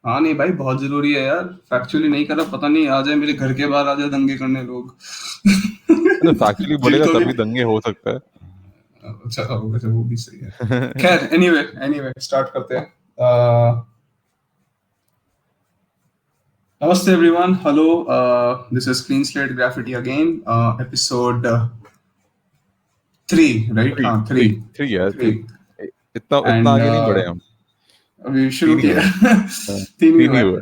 हाँ नहीं भाई, बहुत जरूरी है यार। फैक्चुअली नहीं करा, पता नहीं आ जाए मेरे घर के बाहर आ जाए दंगे करने लोग। मतलब फैक्चुअली बोलेगा जिनको भी। तभी दंगे हो सकता अच्छा अच्छा, वो भी सही है। है। खैर, एनीवे एनीवे स्टार्ट करते हैं। अह, नमस्ते everyone, hello. This is clean slate graffiti again, episode 3, right? Three हाँ, थ्री 3। थ्री यार 3। इतना इतना एंड आगे नहीं बढ़े हम। अभी शुरू 3 ही हुए। किया। हाँ, 3 ही 3 हुआ ही है। हुए।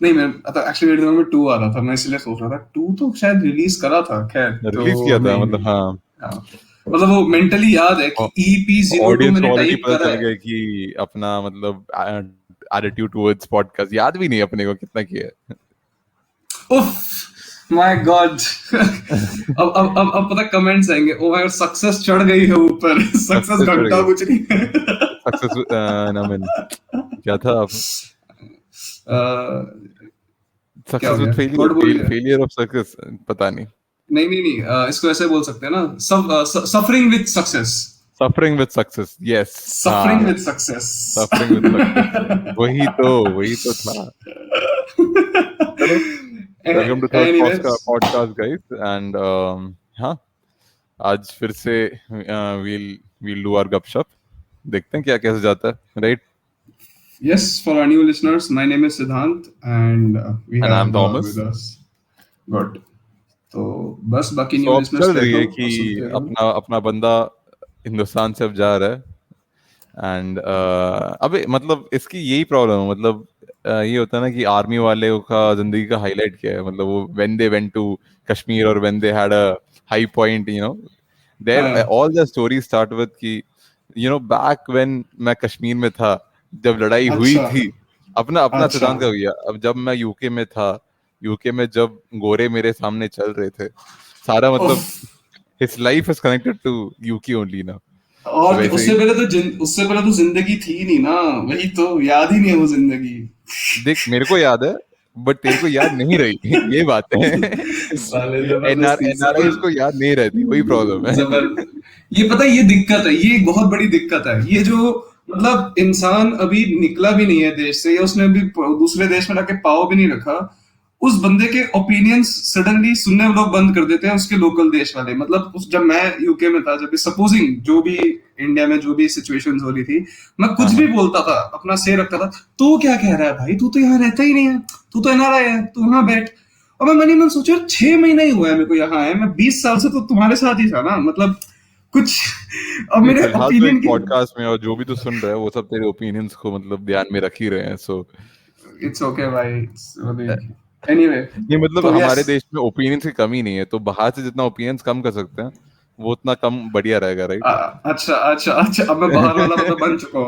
नहीं, मैं एक्चुअली मेरे दिमाग में 2 आ रहा था, मैं इसलिए सोच रहा था 2 तो शायद रिलीज करा था। खैर, रिलीज तो किया था नहीं मतलब, नहीं। हाँ। हाँ, मतलब वो मेंटली याद है कि EP02 ऑडियंस को मैंने ऑलरेडी टाइप पता करा चल है। गया कि अपना मतलब एटीट्यूड टुवर्ड्स पॉडकास्ट याद भी नहीं अपने को कितना किया है। उफ, माय गॉड। अब पता कमेंट्स आएंगे, ओ माय गॉड, सक्सेस चढ़ गई है ऊपर। सक्सेस सक्सेस चढ़ घंटा गया। कुछ नहीं है। सक्सेस नामन क्या था अब? क्या हो सक्सेस विद गया, फेलियर, वर्ड बोल दिया? फेलियर ऑफ सक्सेस, पता नहीं। नहीं नहीं नहीं, इसको ऐसे बोल सकते हैं ना, suffering with success. Suffering with success, yes. Suffering हाँ, with success. Suffering with success. वही तो था। चलो, welcome to third anyways, podcast guys. And हाँ, आज फिर से वील वील डू आवर गपशप। देखते हैं क्या कैसे जाता है, right? yes, for our new listeners, my name is Siddhant and we and I have am with Thomas. us good. तो बस बाकी सो न्यू अब लिसनर्स चल रही देखो है और कि सुनते रहो। अपना अपना बंदा हिंदुस्तान से अब जा रहा है। एंड अबे मतलब इसकी यही प्रॉब्लम है, मतलब ये होता है ना कि आर्मी वाले का जिंदगी का हाईलाइट क्या है, मतलब वो when they went to Kashmir और when they had a high point, there हाँ, all the story start with कि बैक व्हेन मैं कश्मीर में था, जब लड़ाई हुई अच्छा थी। अपना अपना अच्छा। सिद्धांत का भैया, अब जब मैं यूके में था, यूके में जब गोरे मेरे सामने चल रहे थे, सारा उफ, मतलब his life is connected to UK only ना। तो और वैसे उससे ही पहले तो उससे पहले तो जिंदगी थी नहीं ना। वही तो, याद ही नहीं है वो जिंदगी। देख, मेरे को याद है बट तेरे को याद नहीं रही। ये बात है। साले एनआर जबरदस्ती एनआरआईज को याद नहीं रहती, वही प्रॉब्लम है। जबर ये पता है, ये दिक्कत है, ये एक बहुत बड़ी दिक्कत है। ये जो, मतलब इंसान अभी निकला भी नहीं है देश से, या उसने अभी दूसरे देश में जाके पाव भी नहीं रखा, उस बंदे के ओपिनियंस सडनली सुनने लोग बंद कर देते हैं, उसके लोकल देश वाले। मतलब जब मैं यूके में था, जब भी सपोजिंग जो भी इंडिया में जो भी सिचुएशंस हो रही थी, मैं हाँ कुछ भी हाँ। बोलता था, अपना से रखता था, तो क्या कह रहा है भाई, तू तो यहाँ रहता ही नहीं है, तू तो एनआरआई है, तू यहाँ बैठ। और मैं मनी मन सोचा, 6 महीना ही हुआ है मेरे को यहाँ है, मैं 20 साल से तो तुम्हारे साथ ही था ना, मतलब कुछ। अब नहीं, मेरे फिलहाल तो एक ओपिनियन की, पॉडकास्ट में और जो भी तू सुन रहा है वो सब तेरे ओपिनियंस को मतलब ध्यान में रख ही रहे हैं, सो इट्स ओके भाई, एनीवे। ये मतलब तो यस, हमारे देश में ओपिनियंस की कमी नहीं है, तो बाहर से जितना ओपिनियंस कम कर सकते हैं वो उतना कम बढ़िया रहेगा, राइट? अच्छा अच्छा अच्छा, अब मैं बाहर वाला मतलब बन चुका हूँ।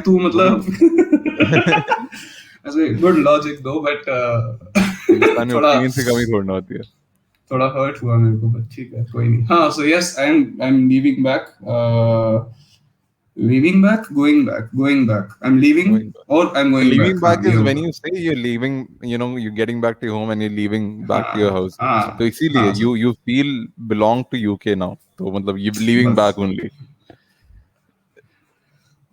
तू वही। मतलब। ऐसे गुड लॉजिक दो, बट हिंदुस्तान में थोड़ा ओपिनियंस की कमी थोड़ी ना होती है। थोड़ा हर्ट हुआ मेरे को, बट ठीक है, कोई नहीं। हाँ, so yes, I am leaving back, leaving back, going back, I am leaving, Going back. और I am going Leaving back. हाँ, back ये is when होगा। you say you're leaving, you're getting back to your home and you're leaving back to your हाँ house. तो हाँ इसीलिए हाँ, you feel belong to UK now, तो मतलब you leaving बस। back only.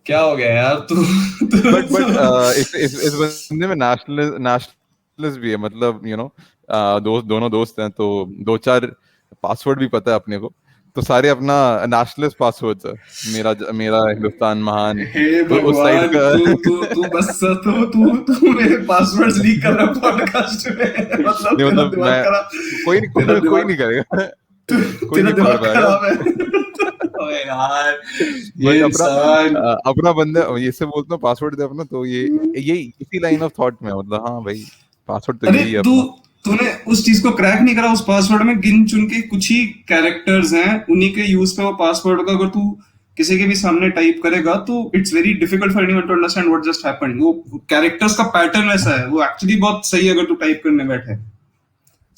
क्या हो गया यार, तू बट तू इस बंदे में नेशनलिस्ट भी है, मतलब दोनों दोस्त हैं, तो दो चार पासवर्ड भी पता है अपने को, तो सारे अपना नेशनलिस्ट पासवर्ड्स है। मेरा मेरा हिंदुस्तान महान, हे उस साइड भगवान, का। तू बस, तू मेरे पासवर्ड्स लीक कर रहा पॉडकास्ट में। मतलब नहीं तेरा मतलब दिमाग मैं, खराब, तेरा कोई दिमाग नहीं करेगा। कोई तेरा नहीं पकड़ दिमाग पाएगा। खराब है। अबे यार, ये बट इंसान। अपना बंदा ये से बोलता हूँ पासवर्ड दे अपना, तो ये इसी लाइन ऑफ थॉट में, मतलब हाँ भाई, पासवर्ड तो अरे यही है तू अपना। तूने उस चीज को क्रैक नहीं करा। उस पासवर्ड में गिन चुन के कुछ ही कैरेक्टर्स हैं, उन्हीं के यूज पे वो पासवर्ड का अगर तू किसी के भी सामने टाइप करेगा, तो it's very difficult for anyone to understand what just happened. वो कैरेक्टर्स का पैटर्न ऐसा है, वो एक्चुअली बहुत सही है अगर तू टाइप करने बैठे।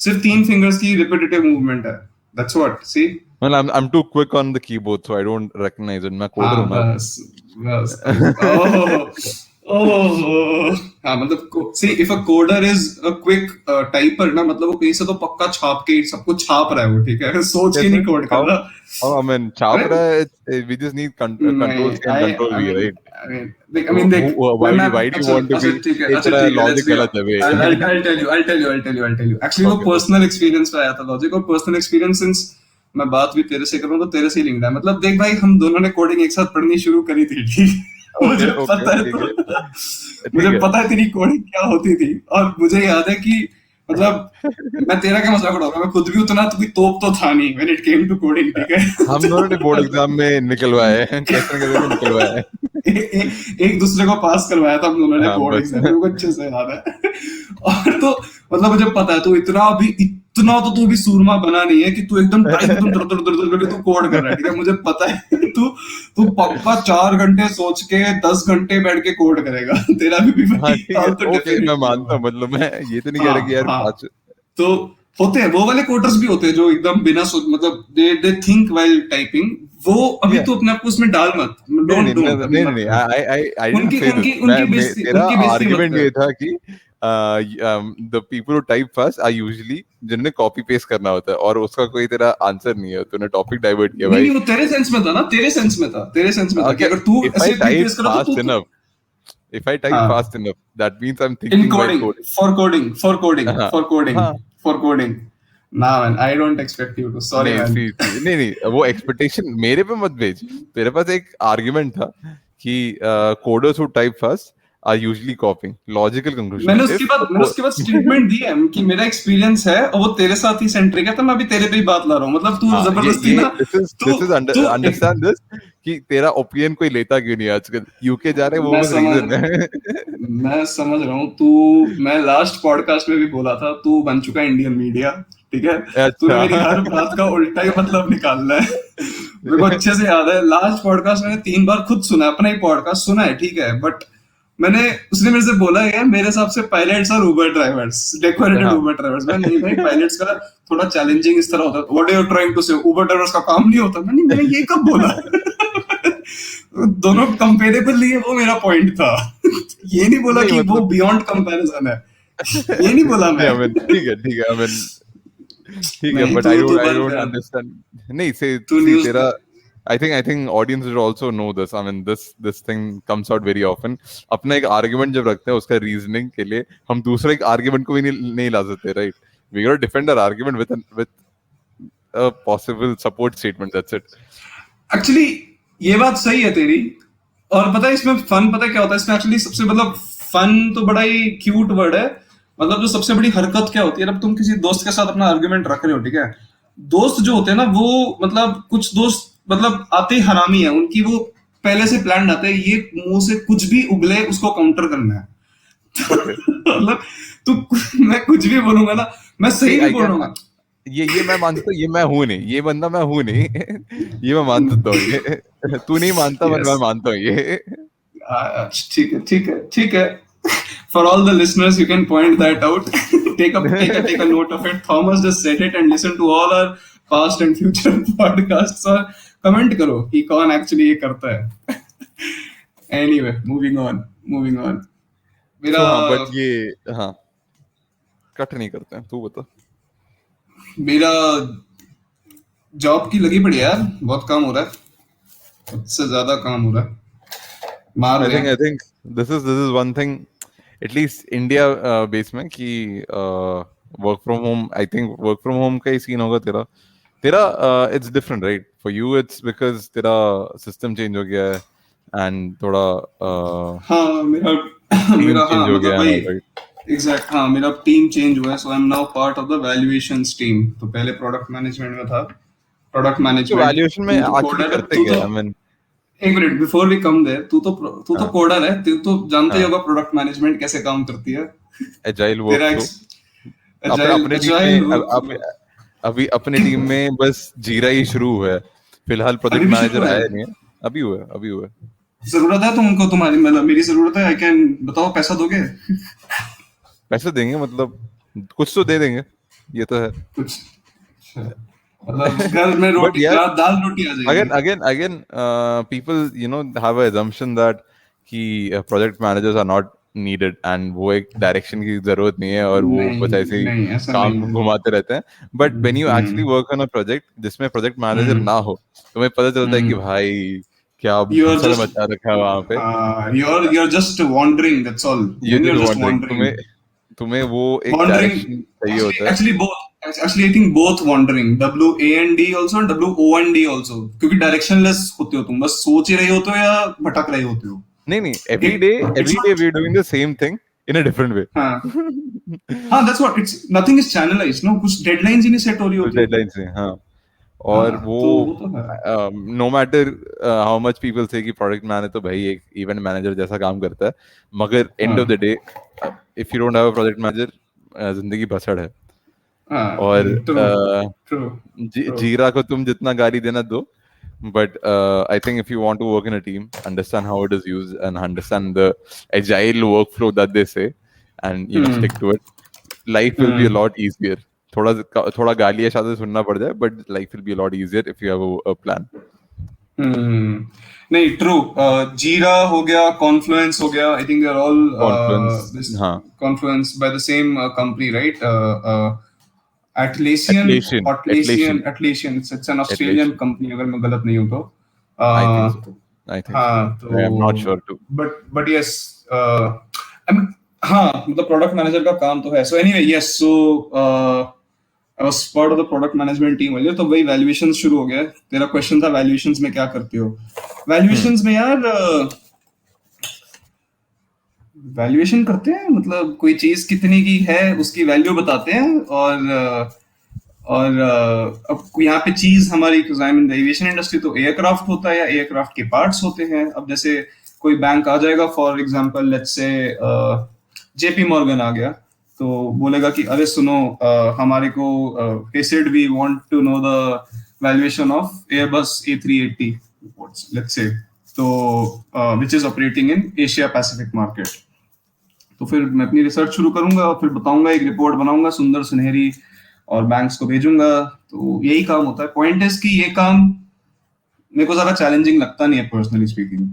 सिर्फ 3 फिंगर्स की रिपीटेटिव मूवमेंट है, that's what see. Well, I'm too quick on the keyboard, so I don't recognize it. मैं कोडर हाँ हूँ ना। बस, बस ओह ओह, हाँ मतलब see if a coder is a quick typer ना, मतलब वो कहीं से तो पक्का छाप के सब कुछ छाप रहा है वो, ठीक है, सोच के कैसे? नहीं कोड कर हाउ रहा। हाउ आई मीन छाप अरे रहा है, we just need नहीं, control C and control I V, mean right? देख, आई मीन देख, Why मैं why do you अच्छा want to अच्छा be ठीक है, ये अच्छा तेरा ठीक है, लेट्स लॉजिक बी, गलत है बे? I'll tell you, एक्चुअली वो Okay, okay. पर्सनल एक्सपीरियंस पे आया था लॉजिक, और पर्सनल एक्सपीरियंस सिंस मैं बात भी तेरे से करूँ तो तेरे से ही लिंक्ड है। मतलब देख भाई, हम दोनों ने कोडिंग एक साथ पढ़नी शुरू करी थी, ठीक है? ओके मुझे ओके पता है ठीक तो है मुझे ठीक है। पता है तेरी कोडिंग क्या होती थी, और मुझे याद है कि मतलब मैं तेरा क्या मजाक उड़ा रहा हूँ, मैं खुद भी उतना तो कोई तोप तो था नहीं when it came to coding, ठीक है? हम दोनों ने बोर्ड तो एग्जाम में निकलवाए हैं, कैसे न कैसे तो निकलवाए हैं। एक दूसरे को पास करवाया था हम दोनों ने हाँ बोर्ड बस। एग्जाम में, वो अच्छे से याद है। और तो मतलब मुझे पता है, तू इतना तो तू भी सूरमा बना नहीं है कि तू एकदम टाइप एकदम दर दर दर दर तू कोड कर रहा है, ठीक है? मुझे पता है तू तू पक्का 4 घंटे सोच के 10 घंटे बैठ के कोड करेगा। तेरा भी हाँ भाई ठीक है, हाल तो ओके मैं डेफिनेटली मानता होगा। हूँ, मतलब मैं ये तो नहीं कह हाँ रहा कि यार हाँ, पाँच। तो होते हैं वो वाले कोडर्स भी होते हैं जो एकदम बिना सोच, मतलब दे थिंक व्हाइल टाइपिंग। वो अभी या तो अपने आप को उसमें डाल मत, नहीं नहीं डोंट नहीं डोंट अभी नहीं नहीं मत नहीं, कर। आई डिडंट उनकी से दिस। उनकी मैं उनकी बेइज्जती, तेरा उनकी बेइज्जती मत आर्गुमेंट कर। ये था कि the people who type fast are usually जिन्हें कॉपी पेस्ट करना होता है, और उसका कोई तेरा आंसर नहीं है, तूने टॉपिक डाइवर्ट किया नहीं भाई। नहीं, वो तेरे सेंस में था ना, तेरे सेंस में था कि अगर अगर तू इफ आई ऐसे टाइप रिप्लेस करा तो fast too enough, if I type हाँ, fast enough, that means I'm in thinking while coding, coding. हाँ फॉर कोडिंग, हाँ। For coding. ना man, I don't expect you to, sorry नहीं man. नहीं नहीं, वो एक्सपेक्टेशन मेरे पे मत भेज। तेरे पास एक आर्ग्यूमेंट था कि coders who type fast are usually copying, logical conclusion है इफ मैंने उसके बाद स्टेटमेंट दी है कि मेरा एक्सपीरियंस है और वो तेरे साथ ही सेंट्रिक है, तो मैं अभी तेरे पे ही बात ला रहा हूँ। मतलब तू हाँ जबरदस्ती ये ना, तू दिस इज तू अंडरस्टैंड दिस कि तेरा ओपिनियन कोई लेता क्यों नहीं आजकल, यूके जा रहे हैं वो मैं बस समझ रीजन है। मैं समझ रहा हूँ तू, मैं लास्ट पॉडकास्ट में भी बोला था, तू बन चुका है इंडियन मीडिया, ठीक है? तूने अच्छा। मेरी हर बात का उल्टा ही मतलब निकालना है। मेरे को अच्छे से याद है, लास्ट पॉडकास्ट मैंने 3 बार खुद सुना, अपना ही पॉडकास्ट सुना है, ठीक है? बट मैंने उसने मेरे से बोला है यार, मेरे हिसाब से पायलट्स और उबर ड्राइवर्स, डेकोरेटेड हाँ उबर ड्राइवर्स। मैं नहीं भाई, पायलट्स का थोड़ा चैलेंजिंग इस तरह होता है। What are you trying to say, Uber drivers का काम नहीं होता? मैंने ये कब बोला? दोनों कंपेरेबल लिए, वो मेरा पॉइंट था। ये नहीं बोला नहीं कि वो मतलब बियॉन्ड कंपैरिजन है, ये नहीं बोला नहीं मैं। आई मीन ठीक है, आई मीन ठीक है, नहीं, बट तू तू आई बंद डोंट कर, अंडरस्टैंड। नहीं से तू सी न्यूज। तेरा I think audience will also know this, I mean this thing comes out very often. अपना एक आर्गुमेंट जब रखते हैं उसका रीजनिंग के लिए हम दूसरे एक आर्गुमेंट को भी नहीं ला सकते, right? We got to defend our argument with a possible support statement, that's it. Actually ये बात सही है तेरी, और पता है इसमें फन पता है क्या होता है इसमें एक्चुअली सबसे, मतलब फन तो बड़ा ही क्यूट वर्ड है। मतलब जो सबसे बड़ी हरकत क्या होती है, जब तुम किसी दोस्त के साथ अपना आर्गुमेंट रख रहे हो, ठीक है? दोस्त जो होते हैं ना, वो मतलब कुछ दोस्त मतलब आते ही हरामी है, उनकी वो पहले से प्लान आते हैं, ये मुंह से कुछ भी उगले उसको काउंटर करना है। ओके मतलब तू मैं कुछ भी बोलूंगा ना, मैं नहीं सही भी आई कैन, बोलूंगा। ये मैं मानता हूँ, ये मैं हूं नहीं, ये बंदा मैं हूं नहीं। ये मैं मान सकता हूँ, ये तू नहीं मानता बट मैं यस, मानता हूँ ये। ठीक है, ठीक है, ठीक है। For all the listeners, you can point that out. Take a note of it. Thomas just said it, and listen to all our past and future podcasts, और comment करो कि कौन actually ये करता है। Anyway, moving on. मेरा तो हाँ बट ये, हाँ कट नहीं करते हैं, तू बता। मेरा जॉब की लगी पड़ी है यार, बहुत काम हो रहा है, उससे ज्यादा काम हो रहा है, मार रहे आई हैं। Think this is one thing at least India base में कि work from home, I think work from home का ही सीन होगा तेरा। तेरा it's different right, for you it's because तेरा सिस्टम चेंज हो गया है एंड थोड़ा हाँ मेरा टीम मेरा चेंज हाँ हो मतलब गया भाई, है, राइट? एग्जैक्ट, हाँ मेरा टीम चेंज हुआ है, so I am now part of the valuations team. तो पहले प्रोडक्ट मैनेजमेंट में था, प्रोडक्ट तो मैनेजमेंट। वैल्यूएशन में तू तो एक्चुअली कोडर है, करते तू क्या तो है, आई मीन? एक minute before we come there, तू तो हाँ कोडर है, तू तो जानते ही हाँ, होगा प्रोडक्ट मैनेजमेंट कैसे काम करती है। एजाइल तेरा वर्कफ्लो। एजाइल अपने टीम एजाइल में वर्कफ्लो अभी अपने टीम में बस जीरा ही शुरू हुआ है, फिलहाल अभी प्रोजेक्ट भी शुरू मैनेजर है। आया नहीं है। अभी हुआ है। जरूरत है तुमको, तुम्हारी मतलब मेरी जरूरत है, आई कैन, बताओ पैसा दोगे? पैसे देंगे मतलब, कुछ तो दे देंगे, ये तो है। कुछ अच्छा, मतलब घर में बट रोटी, यार दाल रोटी आ जाएगी। again people you know have a assumption that कि project managers are not needed and वो एक डायरेक्शन की जरूरत नहीं है और वो बस नहीं ऐसे ही नहीं, ऐसा काम नहीं है। घुमाते रहते हैं. But when you actually hmm work on a project जिसमें प्रोजेक्ट मैनेजर हम्म ना हो, तुम्हें पता चलता है कि हम्म भाई क्या यू आर भसड़ जस्ट मचा रखा है वहां पे. you're just wandering, that's all. You Then just you're just wandering, wandering. तुम्हें तुम्हें वो एक Wandering, डायरेक्शन चाहिए actually, होता है. actually both. Actually, I think both wandering. WAND also and WOND also. क्योंकि directionless होते हो तुम, बस सोच ही रहे होते हो या भटक रहे होते हो. नहीं नहीं, Okay? It's every day not. We are doing the same thing in a different way. हाँ हाँ, that's what. It's nothing is channelized. No, कुछ deadlines ही नहीं set हो रही कुछ होती. डेडलाइन से, हाँ. और हाँ, वो तो वो तो है. No matter how much people say कि प्रोडक्ट मैन है तो भाई एक इवेंट मैनेजर जैसा काम करता है, मगर एंड ऑफ द हाँ day if you don't have a project manager जिंदगी भसड़ है. हाँ, और true true true. जीरा को तुम जितना गाली देना दो, but I think if you want to work in a team, understand how it is used and understand the agile workflow that they say, and stick to it, life will be a hmm lot easier. थोड़ा थोड़ा गालियाँ शायद सुनना पड़ जाए, but life will be a lot easier if you have a plan. हम्म नहीं, true. जीरा हो गया, कॉन्फ्लुएंस हो गया. I think they are all Confluence, this हाँ. Confluence by the same company, right? Atlassian, Atlassian, Atlassian, Atlassian. It's an Australian Atlassian. company, अगर मैं गलत नहीं हूँ तो. I think Uh, so. I think so. हाँ I am not sure तो too. but yes, I mean, हाँ मतलब प्रोडक्ट मैनेजर का काम तो है. So anyway, yes, so I was part of the product management team earlier. तो वही वैल्यूएशन शुरू हो गया है. तेरा क्वेश्चन था वैल्यूएशंस में क्या करते हो. वैल्यूएशंस में यार वैल्यूएशन करते हैं, मतलब कोई चीज कितनी की है उसकी वैल्यू बताते हैं. और अब यहाँ पे चीज हमारी एविएशन इंडस्ट्री तो एयरक्राफ्ट होता है या एयरक्राफ्ट के पार्ट्स होते हैं. अब जैसे कोई बैंक आ जाएगा, for example let's say JP Morgan आ गया, तो बोलेगा कि अरे सुनो, हमारे को he said we want to know the valuation of Airbus A380 let's say, तो which is operating in Asia Pacific market. तो फिर मैं अपनी रिसर्च शुरू करूंगा और फिर बताऊंगा, एक रिपोर्ट बनाऊंगा सुंदर सुनहरी और बैंक्स को भेजूंगा. तो यही काम होता है. पॉइंट इज कि ये काम मेरे को ज्यादा चैलेंजिंग लगता नहीं है पर्सनली स्पीकिंग.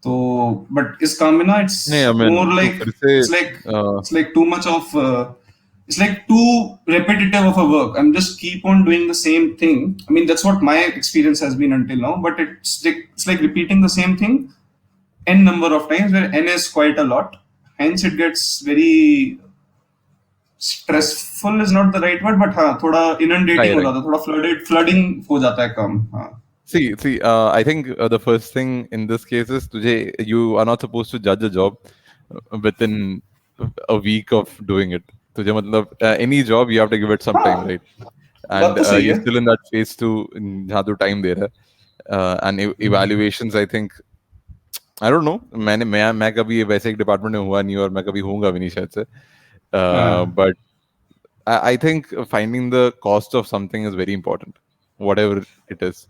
तो बट इस काम में ना इट्स नहीं, I mean, मोर तो लाइक फिर से it's like too much of it's like too repetitive of a work. I'm just keep on doing the same thing. I mean, that's what my experience has been until now, but it's like repeating the same thing n number of times, where n is quite a lot. Hence it gets very stressful is not the right word, but हाँ थोड़ा inundating हो tiring. जाता है, थोड़ा flooding हो जाता है काम. हाँ See, I think the first thing in this case is you are not supposed to judge a job within a week of doing it. तुझे मतलब any job you have to give it some time, right? बात And तो सही you're है. still in that phase to जहाँ तू time दे रहा है. And evaluations, I think, I don't know. मैं कभी वैसे एक डिपार्टमेंट में हुआ नहीं और मैं कभी होऊंगा भी नहीं शायद से. But I think finding the cost of something is very important, whatever it is.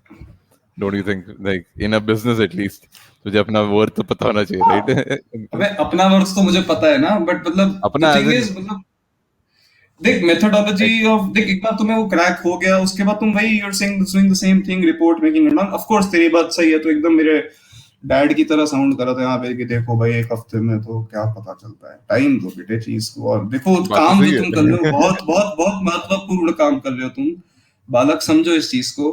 Don't you think? Like in a business at least, तुझे अपना worth तो पता होना चाहिए, right? अबे अपना वर्थ तो मुझे पता है ना, बट मतलब अपना the thing as in, is, मतलब देख मेथोडोलॉजी ऑफ, देख एक बार तुम्हें वो क्रैक हो गया, उसके बाद तुम वही you are saying doing the same thing, report making and all. Of course तेरी बात सही है. तो एकदम मेरे डैड की तरह साउंड कर रहा था यहाँ पे कि देखो भाई एक हफ्ते में तो क्या पता चलता है, टाइम दो बेटे चीज को. और देखो बात तो काम सही जो तुम कर रहे हो है. बहुत बहुत बहुत महत्वपूर्ण काम कर रहे हो तुम. बालक समझो इस चीज को.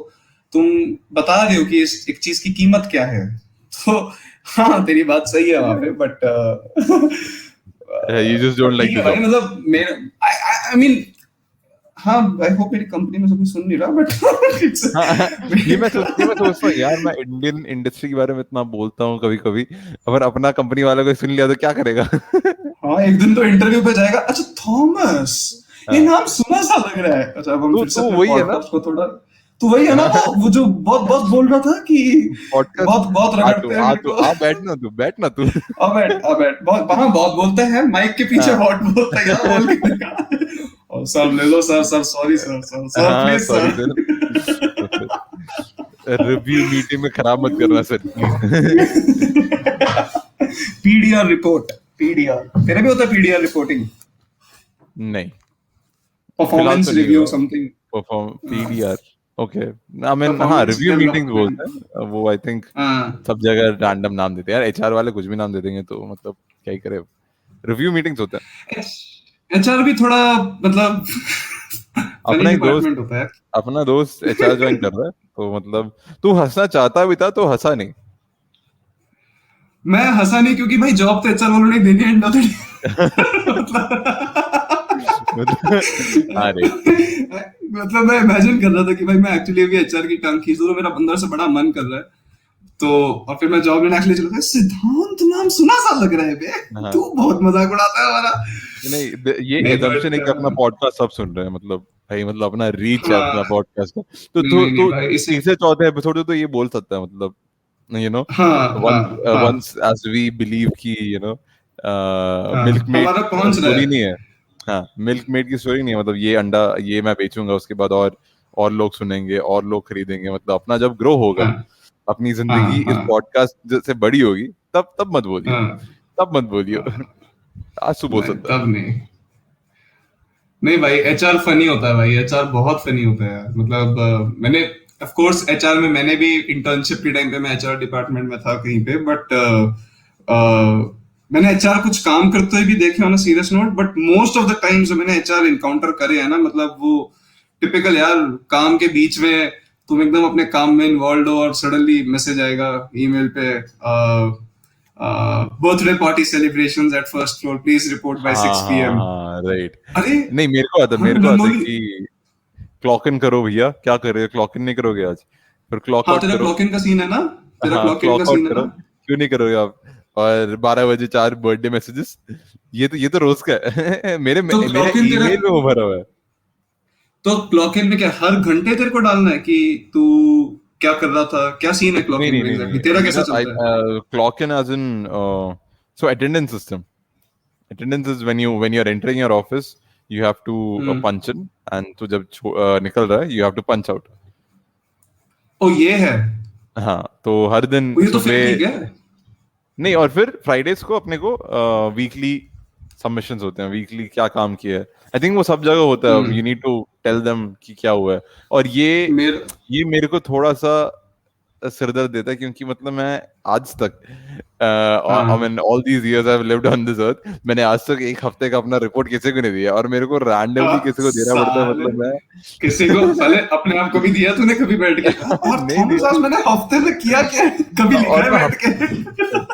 तुम बता रहे हो कि इस एक चीज की कीमत क्या है. तो हाँ तेरी बात सही है वहां पे, but You just don't like ठीक the है भाई. job. मतलब मेरा आई मीन हाँ, आई होप मेरी कंपनी में कोई सुन नहीं रहा, बट इट्स हाँ, ये मैं सोचता हूँ यार, मैं इंडियन इंडस्ट्री के बारे में इतना बोलता हूँ कभी कभी, अगर अपना कंपनी वाला कोई सुन लिया तो क्या करेगा? हाँ एक दिन तो इंटरव्यू पे जाएगा, अच्छा थॉमस, ये हाँ. नाम सुना सा लग रहा है. अच्छा अब हम फिर से तो अपने वही है ना. पॉडकास्ट को थोड़ा, तो वही है ना वो जो बहुत बहुत बोल रहा था कि पॉडकास्ट बहुत बहुत रगड़ते हैं मेरे को. आ बैठ ना तू. अब बहुत हाँ बहुत बोलते हैं, माइक के पीछे हाँ. बहुत बोलते हैं यार, बोल के देखा. और सर ले लो सर सॉरी सर हाँ, please sorry sir. Sir, review meeting में खराब मत करना sir, please. PDR report, PDR तेरे भी होता है पीडीआर रिपोर्टिंग, नहीं, परफॉर्मेंस तो नहीं रिव्यू हुआ. Something. Perform PDR. Okay, I mean हाँ, परफॉर्मेंस रिव्यू मीटिंग्स डेवलपमेंट. बोलते हैं वो. आई थिंक हाँ सब जगह रैंडम नाम देते हैं यार. HR वाले कुछ भी नाम दे देंगे तो मतलब क्या ही करे, रिव्यू मीटिंग्स होते हैं। एचआर भी थोड़ा मतलब फनी अपना ही दोस्त डिपार्टमेंट होता है। अपना दोस्त एचआर ज्वाइन कर रहा है, तो मतलब तू हंसना चाहता भी था तो हंसा नहीं। मैं हंसा नहीं क्योंकि भाई जॉब तो एचआर वालों ने देनी है एंड ऑफ द मतलब अरे मतलब मैं इमेजिन कर रहा था कि भाई मैं एक्चुअली अभी एचआर की टांग खींच रहा हूँ, मेरा अंदर से बड़ा मन कर रहा है। तो और फिर मैं जॉब लेने एक्चुअली चला था, सिद्धांत नाम सुना सा लग रहा है बे, हाँ, तू बहुत मजाक उड़ाता है हमारा। नहीं ये नहीं assumption है बट कि अपना पॉडकास्ट सब सुन रहे हैं, मतलब भाई मतलब अपना रीच है अपना हाँ पॉडकास्ट का, तो नहीं नहीं नहीं तो भाई इसे तीसरे चौथे एपिसोड तो ये बोल सकता है, मतलब यू नो हाँ हाँ वंस हाँ वंस एज वी बिलीव कि हाँ मिल्कमेड हमारा पहुंच रहा स्टोरी है। नहीं है। हाँ, मिल्कमेड की स्टोरी नहीं है, मतलब ये अंडा ये मैं बेचूंगा, उसके बाद और लोग सुनेंगे और लोग खरीदेंगे, मतलब अपना जब ग्रो होगा, हाँ अपनी हाँ जिंदगी इस हाँ पॉडकास्ट से बड़ी होगी, तब मत बोलियो, हाँ तब मत बोलियो। हाँ, आज तू बोल नहीं सकता है। तब नहीं। नहीं भाई एचआर फनी होता है भाई, एचआर बहुत फनी होता है यार। मतलब मैंने ऑफ कोर्स एचआर में मैंने भी इंटर्नशिप के टाइम पे मैं एचआर डिपार्टमेंट में था कहीं पे, बट मैंने एचआर कुछ काम करते हुए भी देखे on a serious note, but most of the times जो मैंने एचआर इनकाउंटर करे हैं ना, मतलब वो टिपिकल यार, काम के बीच में तुम एकदम अपने काम में इन्वॉल्व हो और सडनली मैसेज आएगा ईमेल पे, birthday party celebrations at first floor, please report by हाँ 6 हाँ पीएम। हाँ, राइट। अरे नहीं, हाँ मेरे को आता है नॉर्मली। कि क्लॉक इन करो भैया, क्या कर रहे हो, क्लॉक इन नहीं करोगे आज, फिर क्लॉक हाँ आउट तेरा करो। क्लॉक इन का सीन है ना, तेरा हाँ, क्लॉक इन का क्लॉक आउट सीन है करो, ना। क्यों नहीं करोगे आप। और 12 बजे 4 बर्थडे मैसेजेस, ये तो रोज का है। तो मेरे क्लॉक इन तेरा, ईमेल में वो भरा हुआ है। तो क्लॉक इन में क्या हर घंटे तेरे को डालना है कि तू क्या कर रहा था, क्या सीन है क्लॉक नहीं इन नहीं में नहीं एग्जैक्टली, नहीं, तेरा कैसे मेरा चलता है? Clock in as in so attendance system. Attendance is when you're entering your office, you have to hmm. punch in, and तो जब निकल रहा है, you have to punch out। ओ ये है। हाँ, तो हर दिन ओ ये तो फिर सुबह। ठीक है। नहीं, और फिर फ्राइडेज को अपने को वीकली सबमिशंस होते हैं, वीकली क्या काम किया है। आई थिंक वो सब जगह होता है, hmm. You need to tell them कि क्या हुआ है। और मेरा ये मेरे को थोड़ा सा सिरदर्द देता है, क्योंकि मतलब मैं आज तक आई हाँ mean all these years I have lived on this earth, मैंने आज तक एक हफ्ते का अपना रिपोर्ट किसी को नहीं दिया, और मेरे को रैंडमली किसी को देना पड़ता है, साले, मतलब मैं किसी को साले अपने आप को भी दिया तूने कभी बैठ के? और नहीं थॉमस आज नहीं, मैंने हफ्ते में किया क्या है? कभी लिखा और है मैं बैठ के?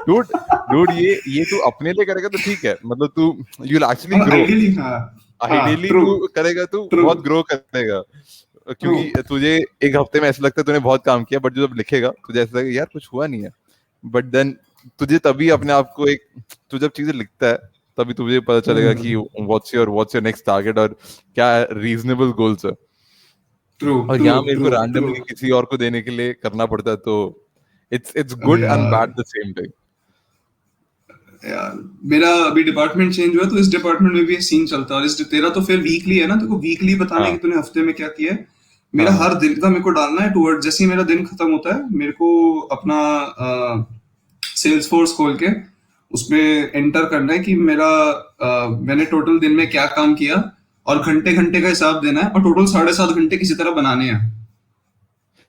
डूड डूड ये तू अपने लिए करेगा तो ठीक है, मतलब तू you will actually grow. Ideally हाँ। हाँ आइडियली ट्रू तू करेगा, तू ट्रू बहुत ग्रो करेगा, ट्रू। क्योंकि तुझे एक हफ्ते में ऐसा लगता है तूने बहुत काम किया, बट जब लिखेगा तुझे ऐसा लगेगा यार कुछ हुआ नहीं है। बट देन तुझे तभी अपने आप को एक, तू जब चीजें लिखता है तभी तुझे पता चलेगा कि व्हाट्स योर नेक्स्ट टारगेट, और क्या रीजनेबल गोल्स है। ट्रू और ट्रू यहाँ मेरे को ट्रू ट्रू। रैंडमली किसी और को देने के लिए करना पड़ता है, तो इट्स अरे गुड एंड यार, बैड द सेम टाइम। यार मेरा अभी डिपार्टमेंट चेंज हुआ तो इस डिपार्टमेंट में भी ये सीन चलता है। और इस तेरा तो फिर वीकली है ना, तेरे को वीकली बताना है कि हाँ तूने हफ्ते में क्या किया है। मेरा हाँ हर दिन का मेरे को डालना है टूवर्ड, जैसे ही मेरा दिन खत्म होता है मेरे को अपना सेल्स फोर्स खोल के उसमें एंटर करना है कि मेरा मैंने टोटल दिन में क्या काम किया, और घंटे घंटे का हिसाब देना है, और टोटल 7.5 घंटे किसी तरह बनाने हैं।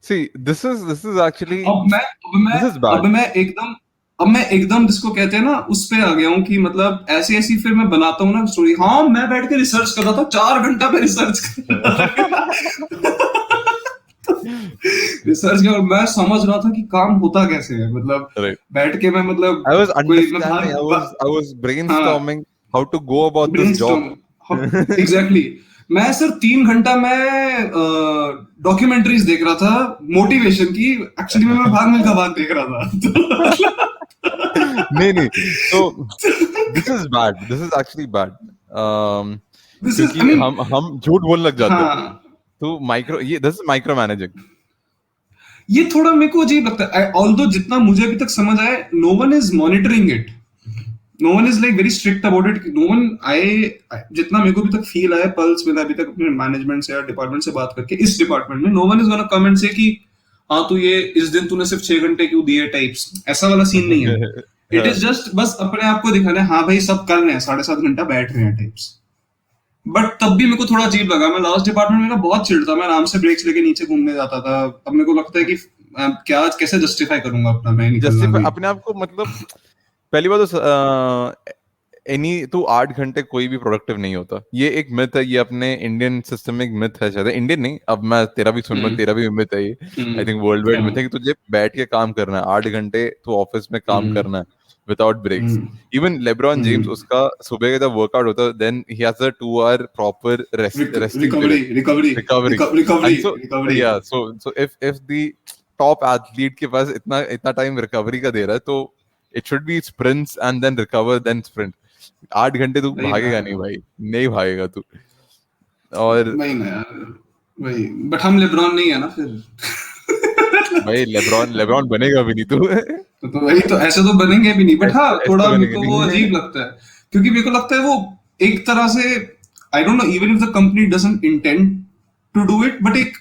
सी दिस इज एक्चुअली अब मैं अब मैं दिस इज अब बैड। मैं एकदम अब मैं एकदम जिसको कहते हैं ना उस पे आ गया हूँ कि मतलब ऐसी ऐसी फिर मैं बनाता हूँ ना स्टोरी। हाँ मैं बैठ के रिसर्च कर रहा था 4 घंटा पे रिसर्च कर रहा था। रिसर्च किया और मैं समझ रहा था कि काम होता कैसे है, मतलब राइट, बैठ के मैं मतलब I was कोई मैं understanding. I was हाँ brainstorming how to go about this job. Brainstorm exactly. मैं सर 3 घंटा मैं डॉक्यूमेंट्रीज देख रहा था मोटिवेशन की, एक्चुअली मैं भाग मिल्खा भाग देख रहा था। नहीं नहीं, तो this is bad. This is actually bad. This is क्योंकि आई मीन हम झूठ बोलने लग जाते हैं। हाँ तो ये दिस इज माइक्रो मैनेजिंग। ये थोड़ा मेरे को अजीब लगता है, ऑल्दो जितना मुझे अभी तक समझ आया no one is monitoring it, no one is like very strict about it, no one I जितना मेरे को अभी तक फील आया पल्स मिला अभी तक अपने मैनेजमेंट से या डिपार्टमेंट से बात करके, इस डिपार्टमेंट में no one is gonna comment say कि हाँ तू ये इस दिन तूने सिर्फ 6 घंटे क्यों दिए टाइप्स, ऐसा वाला सीन नहीं है। इट इज जस्ट बस अपने आप को दिखाना है हाँ भाई सब कर रहे हैं 7.5 घंटा बैठ रहे हैं टाइप्स। बट तब भी मेरे को थोड़ा अजीब लगा, मैं लास्ट डिपार्टमेंट में ना बहुत चिढ़ था, मैं आराम से ब्रेक्स लेके नीचे घूमने जाता था। अब मेरे को लगता है कि क्या कैसे जस्टिफाई करूंगा अपना मैं निकलना जस्टिफाई भी। अपने आप को, मतलब पहली बात तो तू 8 घंटे कोई भी प्रोडक्टिव नहीं होता, ये एक मिथ है, ये अपने इंडियन सिस्टम में एक मिथ है, शायद इंडियन नहीं, अब मैं तेरा भी सुन लूं, तेरा भी मिथ है ये, I think world wide myth है कि तुझे बैठ के काम करना है 8 घंटे, तू ऑफिस में काम करना है without breaks. Even LeBron James, उसका सुबह का जब वर्कआउट होता है, then he has a 2 hour proper resting period, recovery. And so recovery. या so if the top athlete के पास इतना इतना टाइम रिकवरी का दे रहा है, तो it should be sprints and then recover then sprint. 8 घंटे तू वही भागेगा ना, नहीं भाई, नहीं भागेगा तू। और वही ना यार, वही। बट हम लेब्रॉन नहीं है ना फिर। भाई लेब्रॉन लेब्रॉन बनेगा भी नहीं तू। तो वही तो, ऐसे तो बनेंगे भी नहीं। बट हाँ, ऐसे थोड़ा तो मेरे बनेगा को वो नहीं। अजीब लगता है, क्योंकि मेरे को लगता है वो एक तरह से, I don't know, even if the company doesn't intend to do it, but एक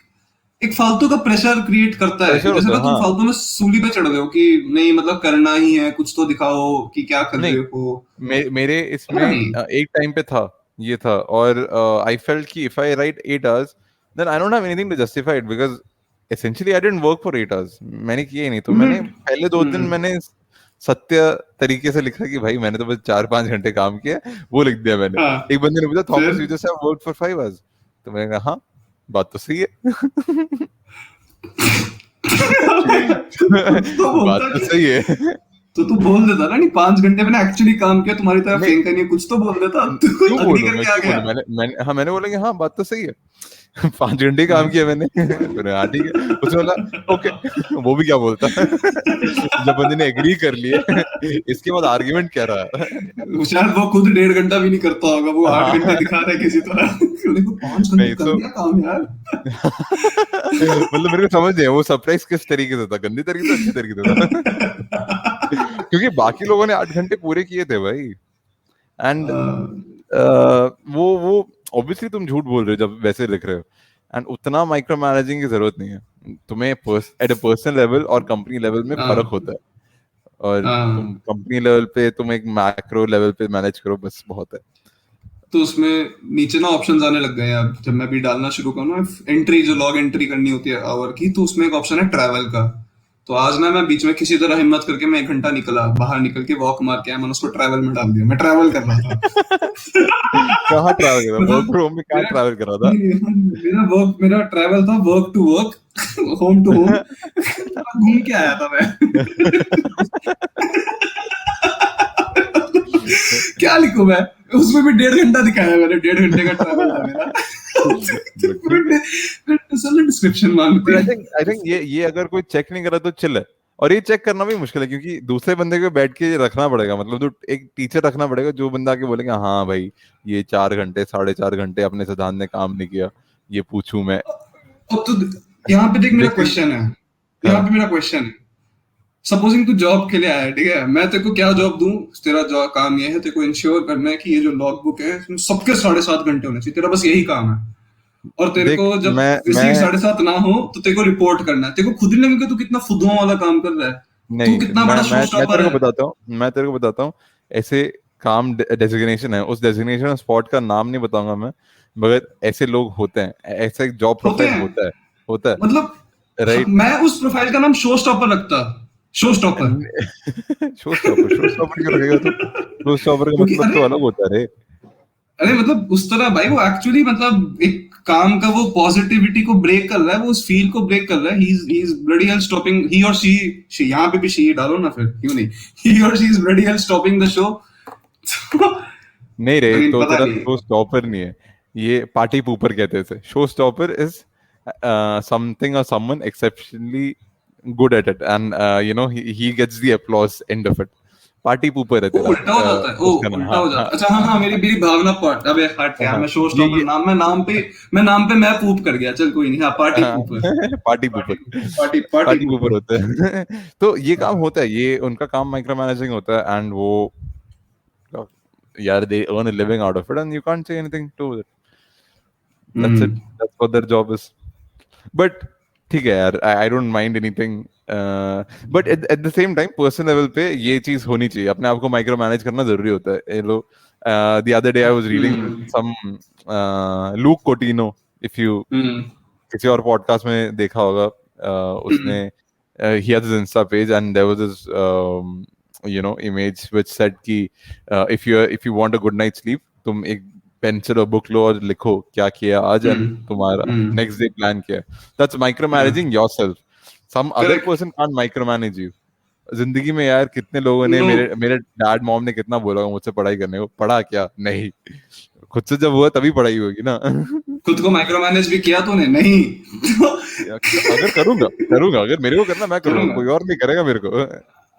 एक फालतू का प्रेशर क्रिएट करता है कि प्रेशर जैसे होता ना है, तुम हाँ। फालतू में सूली पे चढ़ गए हो कि नहीं, मतलब करना ही है, कुछ तो दिखाओ कि क्या कर नहीं, रहे हो। मेरे पता इसमें नहीं। एक टाइम पे था, ये था, और आई फेल्ट कि if I write 8 hours then I don't have anything to justify it, because essentially I didn't work for 8 hours, मैंने किया ही नहीं। तो मैंने पहले 2 दिन मैंने सत्य तरीके से लिखा कि भाई मैंने तो बस 4-5 घंटे काम किया, वो लिख दिया मैंने। हाँ, एक बंदे ने पूछा, फिर Thomas you just have worked for 5 hours, तो मैंने कहा हाँ, बात तो सही है। कुछ तो बात बोलता तो कि, सही है। तो तू बोल देता ना, नहीं 5 घंटे मैंने एक्चुअली काम किया, तुम्हारी तरह नहीं, फेंका नहीं है, कुछ तो बोल देता, तू क्यों अग्री बोलूं मैं, करके आ क्यों गया। बोलूं, मैंने बोला कि हाँ बात तो सही है। 5 घंटे काम किया मैंने। तो हाँ ठीक है, उसने बोला ओके। वो भी क्या बोलता। जब बंदे ने एग्री कर लिए, इसके बाद आर्ग्यूमेंट क्या रहा। शायद वो खुद 1.5 घंटा भी नहीं करता होगा, वो 8 घंटे हाँ। दिखा रहा है किसी तरह। देखो 5 घंटे नहीं कर सो लिया काम यार। मतलब मेरे को समझ नहीं है वो सरप्राइज किस तरीके से था, गंदी तरीके से, अच्छी तरीके से था। क्योंकि बाकी लोगों ने 8 घंटे पूरे किए थे भाई। एंड वो ऑब्वियसली तुम झूठ बोल रहे हो जब वैसे लिख रहे हो, एंड उतना माइक्रो मैनेजिंग की जरूरत नहीं है तुम्हें। एट अ पर्सनल लेवल और कंपनी लेवल में फर्क हाँ, होता है, और तुम हाँ। कंपनी लेवल पे तुम एक मैक्रो लेवल पे मैनेज करो, बस बहुत है। तो उसमें नीचे ना ऑप्शंस आने लग गए हैं अब, जब मैं भी डालना शुरू करूँ ना एंट्री, जो लॉग एंट्री करनी होती है आवर की, तो उसमें एक ऑप्शन है ट्रैवल का। तो आज ना मैं बीच में किसी तरह हिम्मत करके मैं 1 घंटा निकला, बाहर निकल के वॉक मार के आया, मैंने उसको ट्रैवल में डाल दिया, मैं ट्रैवल कर रहा था। कहाँ ट्रैवल कर रहा, वर्क मतलब फ्रॉम होम में कहाँ मेरा, ट्रैवल कर रहा था। नहीं नहीं, मेरा ट्रैवल था work to work, home to home. घूम के आया था मैं। क्या लिखूं मैं, उसमें भी 1.5 घंटा दिखाया मैंने, 1.5 घंटे का ट्रैवल था मेरा। बट ठीक है। डिस्क्रिप्शन मांगती बट है। आई थिंक ये अगर कोई चेक नहीं करा तो चिल है। और ये चेक करना भी मुश्किल है, क्योंकि दूसरे बंदे को बैठ के रखना पड़ेगा, मतलब तो एक टीचर रखना पड़ेगा जो बंदा आके बोलेगा हाँ भाई ये 4 घंटे 4.5 घंटे अपने सिद्धांत ने काम नहीं किया, ये पूछूं मैं। अब तो यहाँ पे देख, मेरा बेसिकली क्वेश्चन है, यहाँ हाँ। पे मेरा क्वेश्चन है, सपोजिंग तू जॉब के लिए आया है, ठीक है, मैं तेरे को क्या जॉब दूं? तेरा जॉब काम ये है, तेरे को इंश्योर करना है कि ये जो लॉग बुक है इसमें सबके 7.5 घंटे होने चाहिए, तेरा बस यही काम है। और तेरे देख को जब मैं रिसीव 7.5 ना हो तो तेरे को रिपोर्ट करना है, तेरे को खुद ही लगेगा तू कितना फुदुआ वाला काम कर रहा है, तू नहीं, कितना बड़ा शो मैं स्टॉपर तेरे को है। बताता हूँ, ऐसे काम डेजिग्नेशन है, उस डेजिग्नेशन स्पॉट का नाम नहीं बताऊंगा मैं, मगर ऐसे लोग होते हैं, ऐसा एक जॉब होते प्रोफाइल हैं, होता है, होता मतलब है, राइट। मैं उस प्रोफाइल का नाम शो स्टॉपर रखता, शो स्टॉपर। शो स्टॉपर क्यों रखेगा तू, शो स्टॉपर का क्योंकि मतलब तो अरे, अलग होता है रे। अरे मतलब उस तरह भाई, वो एक्चुअली मतलब एक काम का वो पॉजिटिविटी को ब्रेक कर रहा है, वो उस फील को ब्रेक कर रहा है। He is bloody hell stopping, he और शी, यहाँ पे भी शी डालो ना फिर, क्यों नहीं, ही और she is bloody hell stopping the show. नहीं रे, लेकिन तो पता तेरा नहीं। शो स्टॉपर नहीं है, ये पार्टी पूपर कहते हैं इसे। शो स्टॉपर इज समथिंग और someone exceptionally good at it, and you know he gets the applause end of it. Party pooper है वो तेरा, उल्टा हो जाता है, ओ उसका नाम, उल्टा हाँ हो हाँ जाता है, अच्छा हाँ हाँ, मेरी मेरी भावना पॉट, अबे हट यार, हाँ। मैं शो स्टॉपर ये नाम, मैं नाम पे मैं पूप कर गया, चल कोई नहीं, हाँ पार्टी हाँ, pooper, party party pooper, pooper, party party pooper pooper. होता है। तो ये काम हाँ। होता है, ये उनका काम माइक्रो मैनेजिंग होता है, एंड वो यार they earn a living out of it, and you can't say anything to it. That's it, hmm. That's what their job is. But ठीक है यार, I don't mind anything, but at the same time personal level पे ये चीज होनी चाहिए, अपने आप को माइक्रो मैनेज करना जरूरी होता है। ये लो, the other day I was reading hmm. Some Luke Coutinho, if you hmm. किसी और पॉडकास्ट में देखा होगा, उसने हम्म। he has his Insta page, and there was this image which said कि if you want a good night's sleep, तुम एक pencil और बुक लो और लिखो क्या किया आज एंड तुम्हारा नेक्स्ट डे प्लान क्या है. That's micromanaging yourself. Some other Correct. person can't micromanage you. जिंदगी में यार कितने लोगों ने No. मेरे डैड मॉम ने कितना बोला मुझसे पढ़ाई करने को, पढ़ा क्या? नहीं. खुद से जब हुआ तभी पढ़ाई होगी ना. खुद को माइक्रो मैनेज भी किया तूने? नहीं. अगर करूंगा अगर मेरे को करना मैं करूंगा, कोई और नहीं करेगा मेरे को.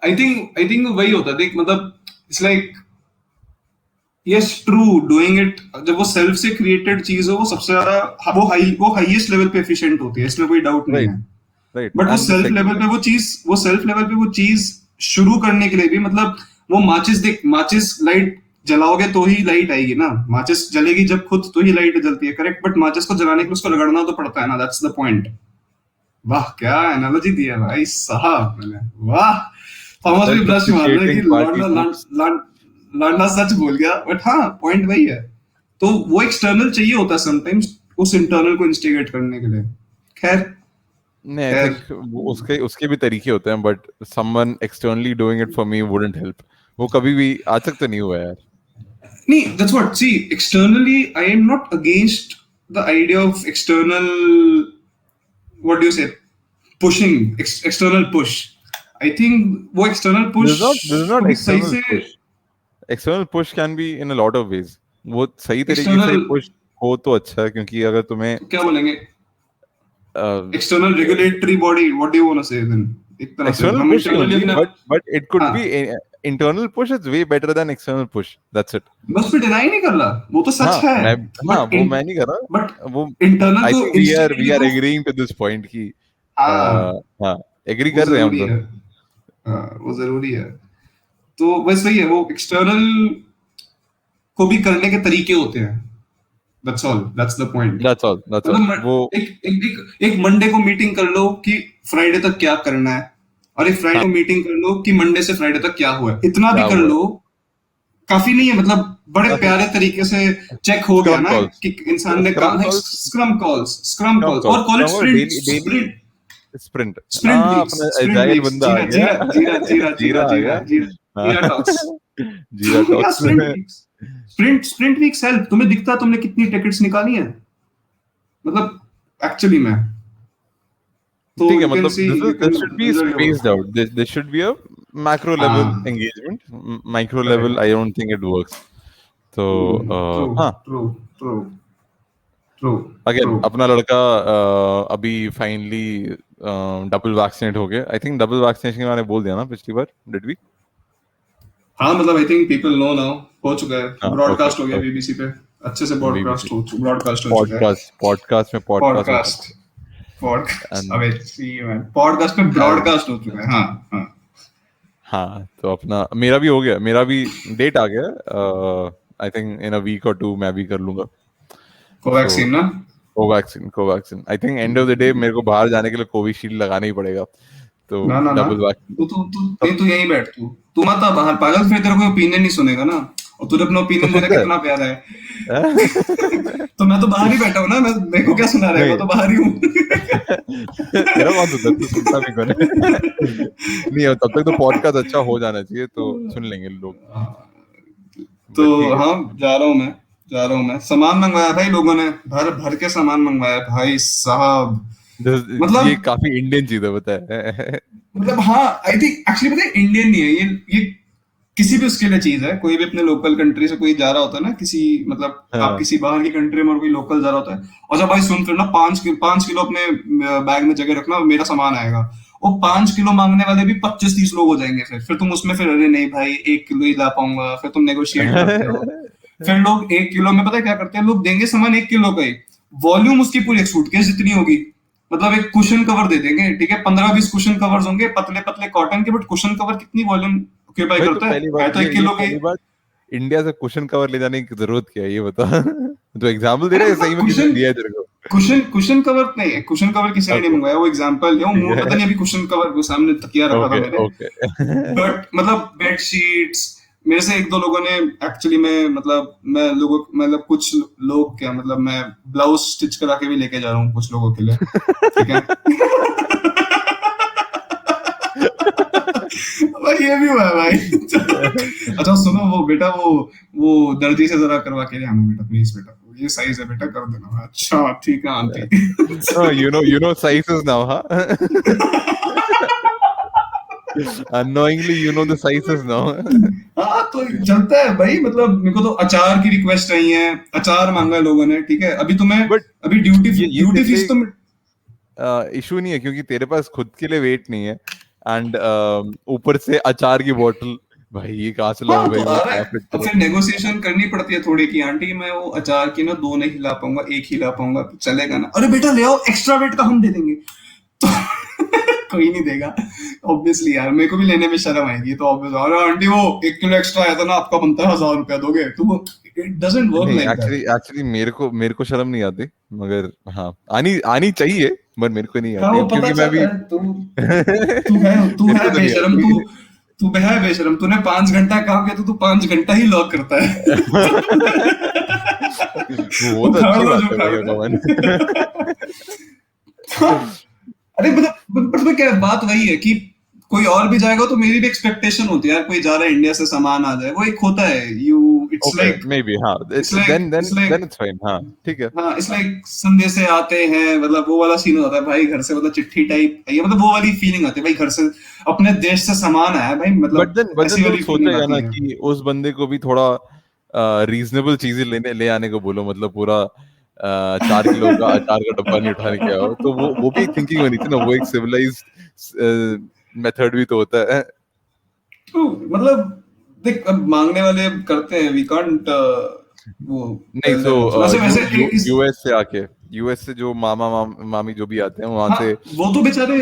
आई थिंक वही होता है. देख मतलब it's like yes true doing it. जब वो सेल्फ से क्रिएटेड चीज हो वो सबसे ज्यादा वो हाईएस्ट लेवल पे एफिशिएंट होती है, इसमें कोई डाउट नहीं है. Right. बट वो सेल्फ लेवल पे वो चीज शुरू करने के लिए भी मतलब वो माचिस लाइट जलाओगे तो ही लाइट आएगी ना. माचिस जलेगी जब खुद तो ही लाइट जलती है. करेक्ट. बट माचिस को जलाने के लिए उसको रगड़ना तो पड़ता है ना. That's the point. वाह क्या एनालॉजी दिया भाई साहब मैंने. वाह. थॉमस भी ब्रश मार रहा है कि लांडा सच बोल गया. बट हाँ पॉइंट वही है. तो वो एक्सटर्नल चाहिए होता है समटाइम्स उस इंटरनल को इंस्टिगेट करने के लिए. खैर नहीं, I think उसके भी तरीके होते हैं, but someone externally doing it for me wouldn't help. वो कभी भी आज तक तो नहीं हुआ यार. नहीं, that's what. See, externally, I am not against the idea of external. What do you say? Pushing, external push. I think वो external push. There's not सही external से push. External push can be in a lot of ways. वो सही तरीके से external push हो तो अच्छा है, क्योंकि अगर तुम्हें क्या बोलेंगे? External regulatory body. What do you want to say then? एक तरह से external हम push internally only, अपने but it could हाँ. be internal push is way better than external push. That's it. बस पे डिनाई नहीं कर रहा. वो तो सच है. वो मैं नहीं कर रहा. But वो internal I को think we are instigate agreeing to this point कि हाँ agree वो कर रहे हैं हम जरूरी तो. है. हाँ वो जरूरी है. तो बस वही है. वो एक्सटर्नल को भी करने के तरीके होते हैं. That's all. That's the point. That's all. मतलब वो एक मंडे को मीटिंग कर लो कि फ्राइडे तक क्या करना है, और एक फ्राइडे को मीटिंग कर लो कि मंडे से फ्राइडे तक क्या हुआ है. इतना भी कर लो काफी नहीं है. मतलब बड़े प्यारे तरीके से चेक हो गया ना कि इंसान ने काम. स्क्रम कॉल्स और कॉल इट sprint. स्प्रिंट बंदा आ गया. जीरा टॉक्स. जीरा टॉक्स. Sprint week self. तुम्हें दिखता तुमने कितनी टिकट्स निकाली है मतलब एक्चुअली में. तो ठीक है, मतलब this should be spaced out. There should be a macro level engagement. Micro level I don't think it works. So हाँ. True. Again अपना लड़का अभी फाइनली डबल वैक्सीनेट हो गया. आई थिंक डबल वैक्सीनेशन के बारे में बोल दिया ना पिछली बार. Did we? हाँ मतलब I think people know now. हो चुका है. ब्रॉडकास्ट हो गया बीबीसी पे. अच्छे से ब्रॉडकास्ट हो चुका है. पॉडकास्ट अबे सी मैन पॉडकास्ट पे ब्रॉडकास्ट हो चुका है. हाँ तो अपना मेरा भी हो गया. मेरा भी डेट आ गया. I think in a week और 2 मैं भी कर लूंगा कोवैक्सीन ना. Covaxin. I think end of the day मेरे को बाहर जाने के लिए कोविशील्ड लगाना ही पड़ेगा. तो डबल वैक्सीन. तू यहीं बैठ. तू मत बाहर पागल. फिर तेरे को ओपिनियन नहीं सुनेगा ना. और तुझे अपना ओपिनियन देना कितना प्यारा है. तो मैं तो बाहर ही बैठा हूँ ना. मेरे को क्या सुना रहा है. मैं तो बाहर ही हूँ. तेरा कौन सुनता भी कौन नहीं. तब तक तो पॉडकास्ट अच्छा हो जाना चाहिए तो सुन लेंगे लोग. तो हाँ जा रहा हूँ मैं. सामान मंगवाया भाई लोगों ने. भर के सामान मंगवाया भाई साहब. मतलब ये काफी इंडियन चीज है पता है. मतलब हाँ आई थिंक एक्चुअली पता है इंडियन नहीं है ये किसी भी उसके लिए चीज है. कोई भी अपने लोकल कंट्री से कोई जा रहा होता है ना किसी मतलब आप किसी बाहर की कंट्री में और कोई लोकल जा रहा होता है. और जब भाई सुन फिर ना 5 किलो अपने बैग में जगह रखना. मेरा सामान आएगा. और 5 किलो मांगने वाले भी 25-30 लोग हो जाएंगे. फिर तुम उसमें फिर अरे नहीं भाई 1 किलो ही ला पाऊंगा. फिर तुम नेगोशिएट करते हो. फिर लोग 1 किलो में पता है क्या करते हैं. लोग देंगे सामान 1 किलो का ही. वॉल्यूम उसकी पूरी एक सूटकेस जितनी होगी. मतलब एक कुशन कवर दे देंगे. ठीक है 15-20 कुशन कवर्स होंगे पतले कॉटन के. बट कुशन कवर कितनी वॉल्यूम ऑक्यूपाई करता है. तो 1 किलो के इंडिया से कुशन कवर ले जाने की जरूरत क्या है ये बता. तो एग्जांपल दे रहा है. सही में किसी ने दिया है तेरे को कुशन कवर नहीं है. कुशन कवर किसी ने नहीं मंगवाया. वो एग्जांपल है. वो पता नहीं अभी कुशन कवर को सामने तकिया रखा था मैंने. बट मतलब बेडशीट्स मेरे से 1-2 लोगों ने एक्चुअली में मतलब कुछ लोग क्या मतलब मैं ब्लाउज स्टिच करा के भी लेके जा रहा हूँ कुछ लोगों के लिए. ठीक है भाई ये भी हुआ है भाई। अच्छा सुनो, वो बेटा वो दर्जी से जरा करवा के ले आना बेटा, प्लीज बेटा, ये साइज है बेटा, कर देना। अच्छा ठीक है aunty. you know sizes now, huh? Unknowingly, you know the sizes now. हाँ तो चलता है भाई, मतलब मेरे को तो अचार की रिक्वेस्ट आई है, अचार मांगा है लोगों ने, ठीक है। अभी तुम्हें But अभी ड्यूटी ये ड्यूटी तेरे फीस तो इशू नहीं है क्योंकि तेरे पास खुद के लिए वेट नहीं है, एंड ऊपर से अचार की बोतल, भाई ये कहाँ से लाऊं हाँ तो भाई मैं, अरे कहाँ फिट अब करूं? फिर नेगोशिएशन करनी पड़ती है थोड़ी की, आंटी मैं वो अचार की ना 2 नहीं खिला पाऊंगा, 1 खिला पाऊंगा, तो चलेगा ना? अरे बेटा ले आओ, एक्स्ट्रा वेट का हम दे देंगे। तो कोई नहीं देगा ऑब्वियसली यार, मेरे को भी लेने में शर्म आएगी तो ऑब्वियस। अरे आंटी वो 1 किलो एक्स्ट्रा आया था ना, आपका बनता है 1000 रुपया दोगे, तो वो इट डजंट वर्क नहीं, लाइक एक्चुअली दैट। एक्चुअली मेरे को शर्म नहीं आती, मगर हाँ, आनी आनी चाहिए, पर मेरे को नहीं हाँ आती वो पता क्योंकि मैं भी चलता है, तू तेरे है को तो नहीं बेशरम, आती। तू है बेशरम, तूने 5 घंटा काम किया तो तू 5 घंटा ही लॉक करता है। वो तो उखाड़ अच्छी दो बात जो है भाई, उखाड़ना कमन। है। अरे मतलब बट क्या बात वही है कि कोई और भी जाएगा तो मेरी भी एक्सपेक्टेशन होती है यार, कोई जा रहा है इंडिया से सामान आ जाए, वो एक होता है you, it's okay, like maybe, हाँ, it's like it's like it's fine, हाँ, ठीक है। हाँ इट्स लाइक संदेश से आते हैं, मतलब वो वाला सीन होता है भाई, घर से मतलब चिट्ठी टाइप ये, मतलब वो वाली फीलिंग आती है भाई, घर से अपने देश से सामान आया भाई, मतलब बट देन ऐसी तू वाली फीलिंग सोचेगा आती ना है। कि उस बंदे को भी थोड़ा रीजनेबल चीजें ले आने को बोलो, मतलब पूरा 4 किलो का अचार का डब्बा नहीं उठाने के आओ, तो वो भी एक थिंकिंग होनी चाहिए ना, वो एक सिविलाइज्ड मेथड भी तो होता है। तो मतलब देख, अब मांगने वाले अब करते हैं, वी कांट वो नहीं, टेल सो देम आल्सो, वैसे वैसे इस यूएस से जो मामी जो भी आते हैं वहां हाँ से, वो तो बेचारे,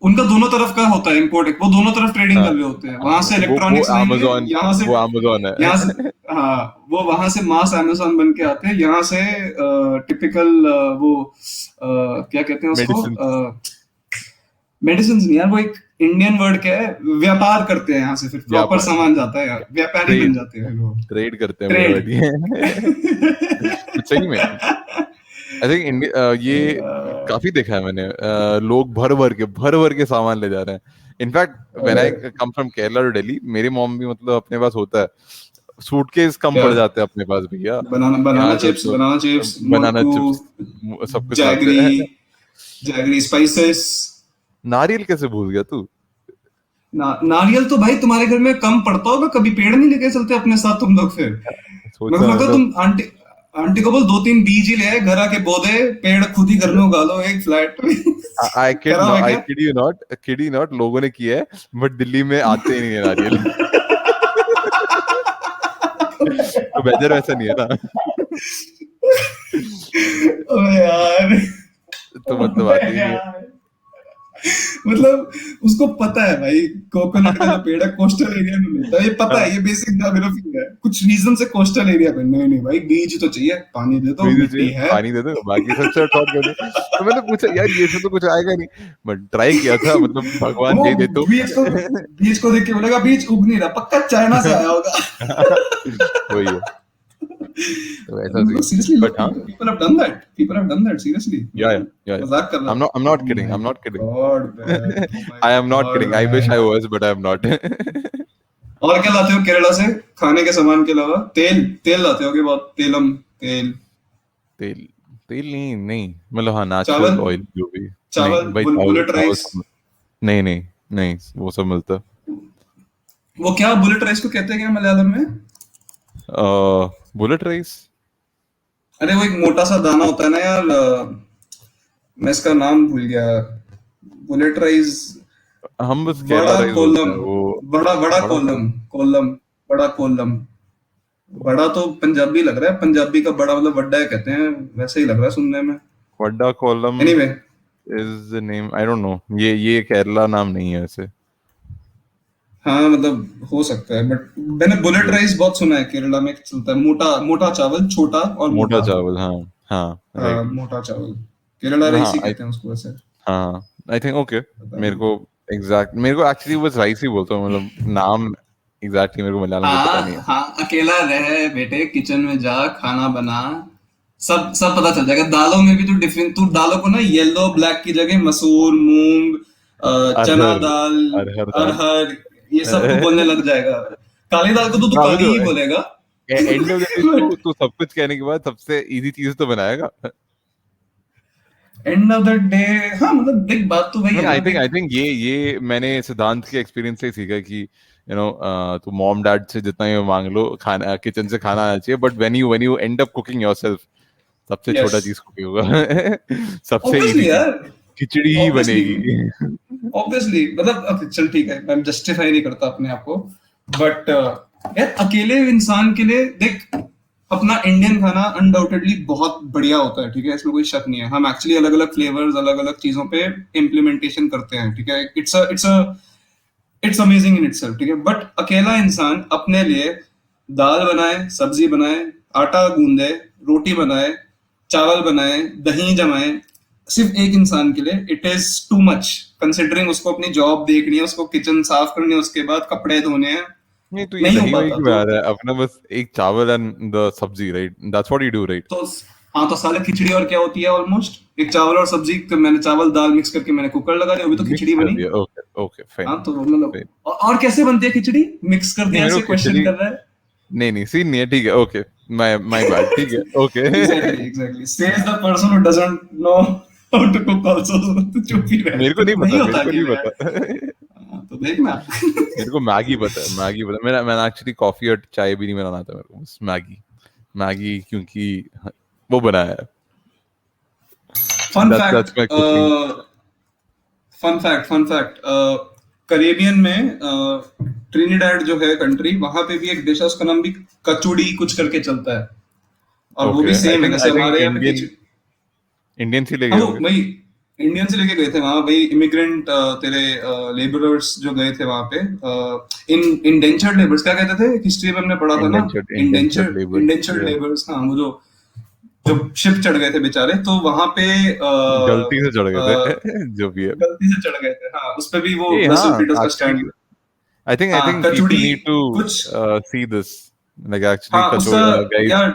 उनका दोनों तरफ का होता है इम्पोर्ट, वो दोनों तरफ ट्रेडिंग हाँ, कर रहे होते हैं, हाँ, वहां से वो इलेक्ट्रॉनिक्स लेंगे, यहाँ से वो अमेजोन यहाँ से है। हाँ, वो वहां से मास अमेज़न बन के आते हैं, यहाँ से टिपिकल वो क्या कहते हैं उसको, मेडिसिन, मेडिसिन नहीं यार, वो एक इंडियन वर्ड क्या है, व्यापार करते हैं यहाँ से, फिर प्रॉपर व्यापार, सामान जाता है यार, व्यापारी बन ट्रेड जाते हैं वो। ट्रेड करते हैं पूरा ट्रेड। बढ़िया। सही में आई थिंक इंडिया, ये काफी देखा है मैंने, लोग भर भर के सामान ले जा रहे हैं। In fact when I come from Kerala to Delhi, मेरे मॉम भी मतलब अपने पास होता है, सूटकेस कम क्या पड़ जाते हैं अपने पास भैया, बनाना यहाँ से तो बनाना चिप्स, बनाना मोटू, चिप्स सब कुछ लाते जैगरी, हैं। Jaggery spices. नारियल कैसे भूल गया तू? नारियल तो भाई तुम्हारे घर में कम पड़ता होगा, कभी पेड़ नहीं लेके चलते अपने साथ तुम लोग फिर? मेरे को सोचना लगता है मतलब, तुम आंटी आंटी को बोल 2-3 बीज ही ले आए, घर आके बो दे, पेड़ खुद ही घर में उगा लो एक फ्लैट में। करा हुआ है आई क्या? किड यू नॉट, लोगों ने किया है, बट दिल्ली में आते ही नहीं है नारियल। तो वेदर वैसा नहीं है ना। अबे यार, तो मतलब अबे आते ही नहीं है। यार, मतलब उसको पता है भाई, कोकोनट का जो पेड़ है कोस्टल एरिया में मिलता है, ये पता है, ये बेसिक ज्योग्राफी है, कुछ रीजन से कोस्टल एरिया में। नहीं नहीं भाई, बीज तो चाहिए, पानी दे दो, मुझे मिट्टी चाहिए है। पानी दे दो, बाकी सब शर्ट ऑफ कर दो। तो मैंने पूछा यार ये सब तो कुछ आएगा नहीं, बट ट्राई किया था, मतलब भगवान वो दे दे तो। बीज को देख के बोलेगा बीज उग नहीं रहा, पक्का चाइना से आया होगा। वही है, तो ऐसा मतलब सीन। सीरियसली बट हाँ, people have done that seriously, या मजाक कर रहा। I'm not oh kidding, my I'm not kidding। God man, oh my I am not God kidding, I wish I man. was, but I am not। और क्या लाते हो केरला से खाने के सामान के अलावा? तेल तेल लाते हो के बाद, तेलम तेल, तेल तेल नहीं नहीं, मतलब हाँ, नेचुरल चावल ऑयल जो भी। चावल नहीं भाई, बुलेट चावल राइस। नहीं नहीं नहीं, वो सब मिलता है। वो क्या बुलेट राइस को कहते हैं क्या मलयालम में? बुलेट राइस, अरे वो एक मोटा सा दाना होता है ना यार, मैं इसका नाम भूल गया। बुलेट राइस, हम बस केरला बड़ा राइस बोलते कोलम, हैं वो। बड़ा बड़ा बड़ा कोलम, कोलम, बड़ा कोलम। बड़ा तो पंजाबी लग रहा है, पंजाबी का बड़ा मतलब बड्डा है कहते हैं, वैसे ही लग रहा है सुनने में। वड्डा कोलम anyway is the name, I don't know, ये केरला नाम नहीं है ऐसे। हाँ मतलब हो सकता है, बट मैंने बुलेट राइस बहुत सुना है केरला में चलता है, मोटा मोटा चावल, छोटा और मोटा मोटा। चावल, हाँ हाँ, हाँ राइट, मोटा चावल, केरला राइस हाँ, ही कहते हैं उसको वैसे। हाँ, आई थिंक ओके। पता मेरे नहीं। को मेरे को एक्चुअली बस राइस ही बोलता हूँ, मतलब नाम एग्जैक्टली मेरे को मलयालम का पता नहीं हाँ है। हाँ, अकेला रहे बेटे, किचन में जा, खाना बना, सब सब पता चल जाएगा। दालों में भी तू डिफरेंट, तू दालों को ना येलो ब्लैक की जगह मसूर, मूंग, चना अरहर दाल, अरहर दाल अरहर, ये सब तो बोलने लग जाएगा। काली दाल को तो तू हाँ, काली तो ही बोलेगा। एंड ऑफ द डे तू बट तू सब कुछ कहने के बाद सबसे इजी चीज तो बनाएगा। एंड ऑफ द डे, हाँ मतलब देख, बात तो वही है ना, आई देख। थिंक ये मैंने सिद्धांत के एक्सपीरियंस से ही सीखा कि तू मॉम डैड से जितना ही मांग लो, खाना किचन से खाना आना चाहिए, but when you and up cooking yourself, सबसे यस, छोटा चीज कुकिंग होगा। सबसे इजी ऑब्वियसली चीज यार, खिचड़ी ही ऑब्वियसली, बनेगी। ऑब्वियसली मतलब अब चल ठीक है, मैं जस्टिफाई नहीं करता अपने आप को, बट यार अकेले इंसान के लिए देख, अपना इंडियन खाना अनडाउटेडली बहुत बढ़िया होता है, ठीक है, इसमें कोई शक नहीं है। हम एक्चुअली अलग अलग फ्लेवर्स, अलग अलग चीजों पे इम्प्लीमेंटेशन करते हैं, ठीक है, इट्स अमेजिंग इन इटसेल्फ, ठीक है। बट अकेला इंसान अपने लिए दाल बनाए, सब्जी बनाए, आटा गूंदे, रोटी बनाए, चावल बनाए, दही जमाए, सिर्फ एक इंसान के लिए it is too much, considering उसको अपनी जॉब देखनी है, उसको किचन साफ करनी है, उसके बाद कपड़े धोने हैं, नहीं तो ये नहीं हो दही वही पाता। क्यों तो आ रहा है? अपना बस एक चावल एंड द सब्जी, right? That's what you do, right? तो हाँ, तो साले खिचड़ी और क्या होती है, ऑलमोस्ट एक चावल और सब्जी, तो मैंने चावल दाल मिक्स करके मैंने कुकर लगा दिया, अभी तो मिक्स खिचड़ी कर बनी। दिया, ओके ओके, फाइन हाँ तो मतलब फाइन। और कैसे बनती है खिचड़ी, मिक्स कर नहीं दिया मेरे को ऐसे क्वेश्चन खिचड़ी, कर रहा है। नहीं नहीं सीन नहीं है, ठीक है, ओके, माय बैड, ठीक है, okay. Exactly, exactly, says the person who doesn't know how to cook also. तो चुप ही रह, मेरे को तो नहीं नहीं पता, मेरे होता को नहीं अकेले यार। पता। हाँ, तो देखना। मेरे को मैगी पता है, मैगी पता है। मेरा मैंने एक्चुअली कॉफी और चाय भी नहीं बनाना आता मेरे को, बस मैगी। मैगी क्योंकि वो बनाया है। Fun fact, that's my cooking. Fun fact, Caribbean में ट्रिनिडाड जो है कंट्री, वहां पे भी एक डिश है, उसका नाम भी कचौड़ी कुछ करके चलता है, और वो भी ओके, सेम है जैसे आई थिंक हमारे यहाँ पे इंडियन, खिचड़ी। इंडियन से ले हाँ गए वो होंगे। भाई इंडियन से लेके गए थे वहां भाई, इमिग्रेंट तेरे लेबरर्स जो गए थे वहां पे, इन इंडेंचर्ड लेबर्स क्या कहते थे, हिस्ट्री में हमने पढ़ा था ना, indentured indentured labour, indentured labours, हाँ वो जो जो शिप चढ़ गए थे बेचारे, तो वहां पे गलती से चढ़ गए अ, थे। जो भी है। गलती से चढ़ गए थे, हाँ उस पे भी वो ए वेसल हाँ, फीडर्स का एक्चुअली स्टैंड। आई हाँ think people kachori need to कुछ, सी दिस, लाइक एक्चुअली हाँ उसका कचौड़ी गाइस। यार,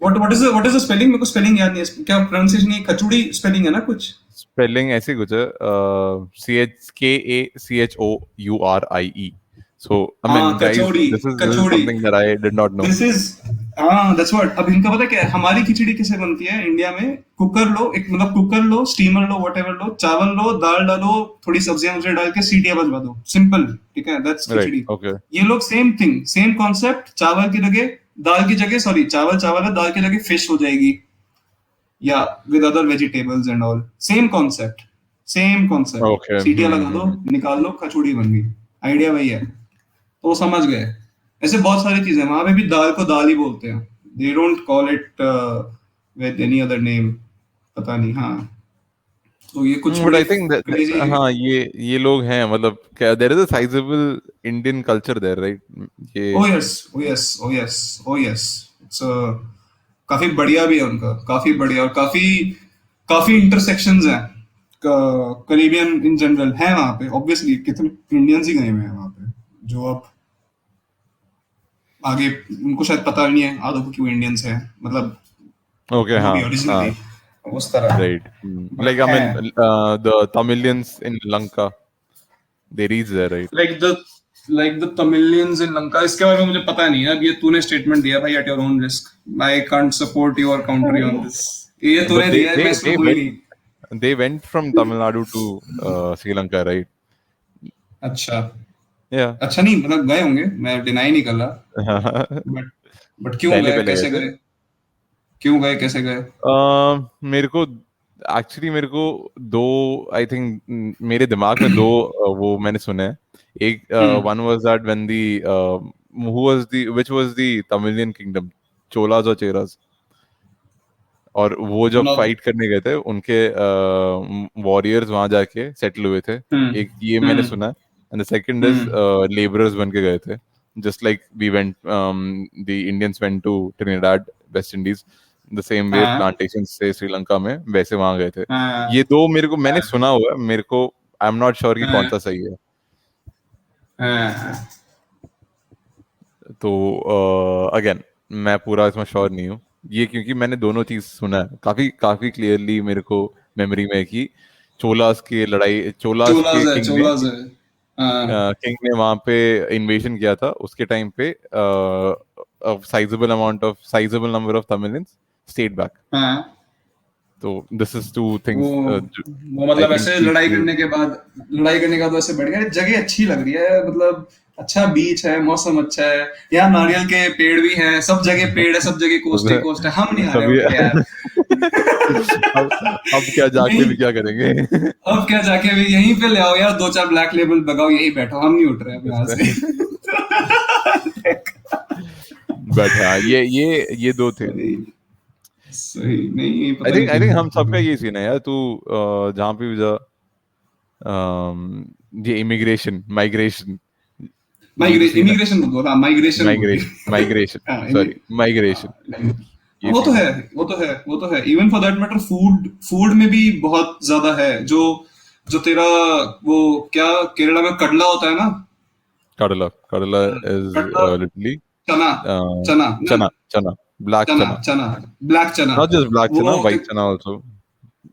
व्हाट इज द स्पेलिंग, मेरे को स्पेलिंग याद नहीं है, क्या प्रोनाउंसिएशन है, कचौड़ी स्पेलिंग है ना कुछ। स्पेलिंग ऐसे कुछ है, CHKACHOURIE, सो आई मीन हाँ guys, kachori, this is kachori, something that I did not know. This is, हाँ दैट्स व्हाट। अब इनका पता क्या है, हमारी खिचड़ी कैसे बनती है इंडिया में, कुकर लो, एक मतलब कुकर लो, स्टीमर लो, व्हाटएवर लो, चावल लो, दाल डालो, थोड़ी सब्जियां मुझे डाल के सीटियां बजवा दो, सिंपल, ठीक है, दैट्स राइट, खिचड़ी। ओके। ये लोग सेम थिंग, सेम कॉन्सेप्ट, चावल की जगह दाल की जगह, सॉरी चावल चावल है, दाल की जगह फिश हो जाएगी, या with other vegetables and all, same concept, same concept, okay, सीटियां लगा दो, निकाल लो, कचौड़ी बन गई। आइडिया वही है, तो वो समझ गए। ऐसे बहुत सारी चीजें, वहां पे भी दाल को दाल ही बोलते हैं, they don't call it with any other name, पता नहीं, हाँ। तो ये कुछ बट बड़ी आई थिंक क्रेजी। हाँ, ये लोग हैं, मतलब क्या there is a sizeable Indian culture there, right? ये oh yes, oh yes, oh yes, oh yes, it's काफी बढ़िया भी है उनका, काफी बढ़िया, और काफी काफी इंटरसेक्शंस हैं करीबियन इन जनरल है वहां पे, ऑब्वियसली कितने इंडियंस ही गए हुए हैं वहां पे, जो अब आगे उनको शायद पता नहीं है आदौ को क्यों इंडियंस है, मतलब ओके, जो हाँ भी हाँ, ओरिजिनली उस तरह, राइट, बट लाइक आई है mean the Tamilians in Lanka, they reach there, right? Like the Tamilians in Lanka, इसके बारे में मुझे पता नहीं है, अब ये तूने स्टेटमेंट दिया भाई, at your own risk, I can't support your country on this, ये But तूने दिया है, मैं इसमें हुई नहीं। they went from Tamil Nadu to Sri Lanka, right? अच्छा, Yeah. अच्छा नहीं मतलब गए होंगे, मैं डिनाई नहीं कर रहा, बट क्यों पहले गए, पहले गए कैसे थे। गए, क्यों गए, कैसे गए। मेरे को एक्चुअली मेरे को दो, आई थिंक मेरे दिमाग में दो वो मैंने सुने हैं। एक hmm, one was that when the who was the which was the Tamilian kingdom, Cholas और चेरास, और वो जब नॉर्थ, फाइट करने गए थे उनके वॉरियर्स वहां जाके सेटल हुए थे। हम्म, एक ये मैंने हम्म, सुना है, and the second is hmm, labourers बन के गए थे, just like we went, the Indians went to Trinidad West Indies, the same way हाँ, प्लांटेशन से श्रीलंका में वैसे वहां गए थे। हाँ, ये दो मेरे को मैंने हाँ, सुना हुआ है, मेरे को आई एम नॉट श्योर कि कौन हाँ, सा सही है। हाँ, तो अगेन मैं पूरा इसमें श्योर नहीं हूँ, ये क्योंकि मैंने दोनों चीज सुना है, काफी काफी क्लियरली मेरे को मेमोरी में है कि चोलास की लड़ाई, चोलास के चोलाज है, किंग चोलाज है। हाँ ने वहां पे इन्वेजन किया था उसके टाइम पे, sizable number of Tamilians state back. हाँ। तो दिस इज टू वो थिंग्स वो आई मतलब थिंक ऐसे लड़ाई पीपल। करने के बाद, लड़ाई करने के बाद वैसे बढ़ गया, जगह अच्छी लग रही है, मतलब अच्छा बीच है, मौसम अच्छा है, यहाँ नारियल के पेड़ भी हैं, सब जगह पेड़ है, सब जगह कोस्ट ही कोस्ट है, हम नहीं आ रहे सभी उठ के यार। अब क्या जाके नहीं, भी क्या करेंगे। अब क्या जाके भी यहीं पे ले आओ यार, दो चार ब्लैक लेबल लगाओ, यहीं बैठो, हम नहीं उठ रहे अब यहाँ से। बट हाँ, ये दो थे। सही, सही नहीं पता नहीं आई थिंक हम क्यों। सबका ये सीन है यार, तू जहाँ पे भी जा, ये इमिग्रेशन माइग्रेशन, ये जो सीन है, इमिग्रेशन मत बोल, हाँ माइग्रेशन बोल। माइग्रेशन माइग्रेशन हाँ सॉरी माइग्रेशन, ये वो तो सीन है, है। वो तो है, वो तो है, even for that matter food, food में भी बहुत ज्यादा है, जो जो तेरा वो क्या, केरला में कडला होता है ना, Kadala is कडला, literally चना, uh, चना ना, chana, black चना chana. चना, ब्लैक चना, Not just black वो chana, white chana also.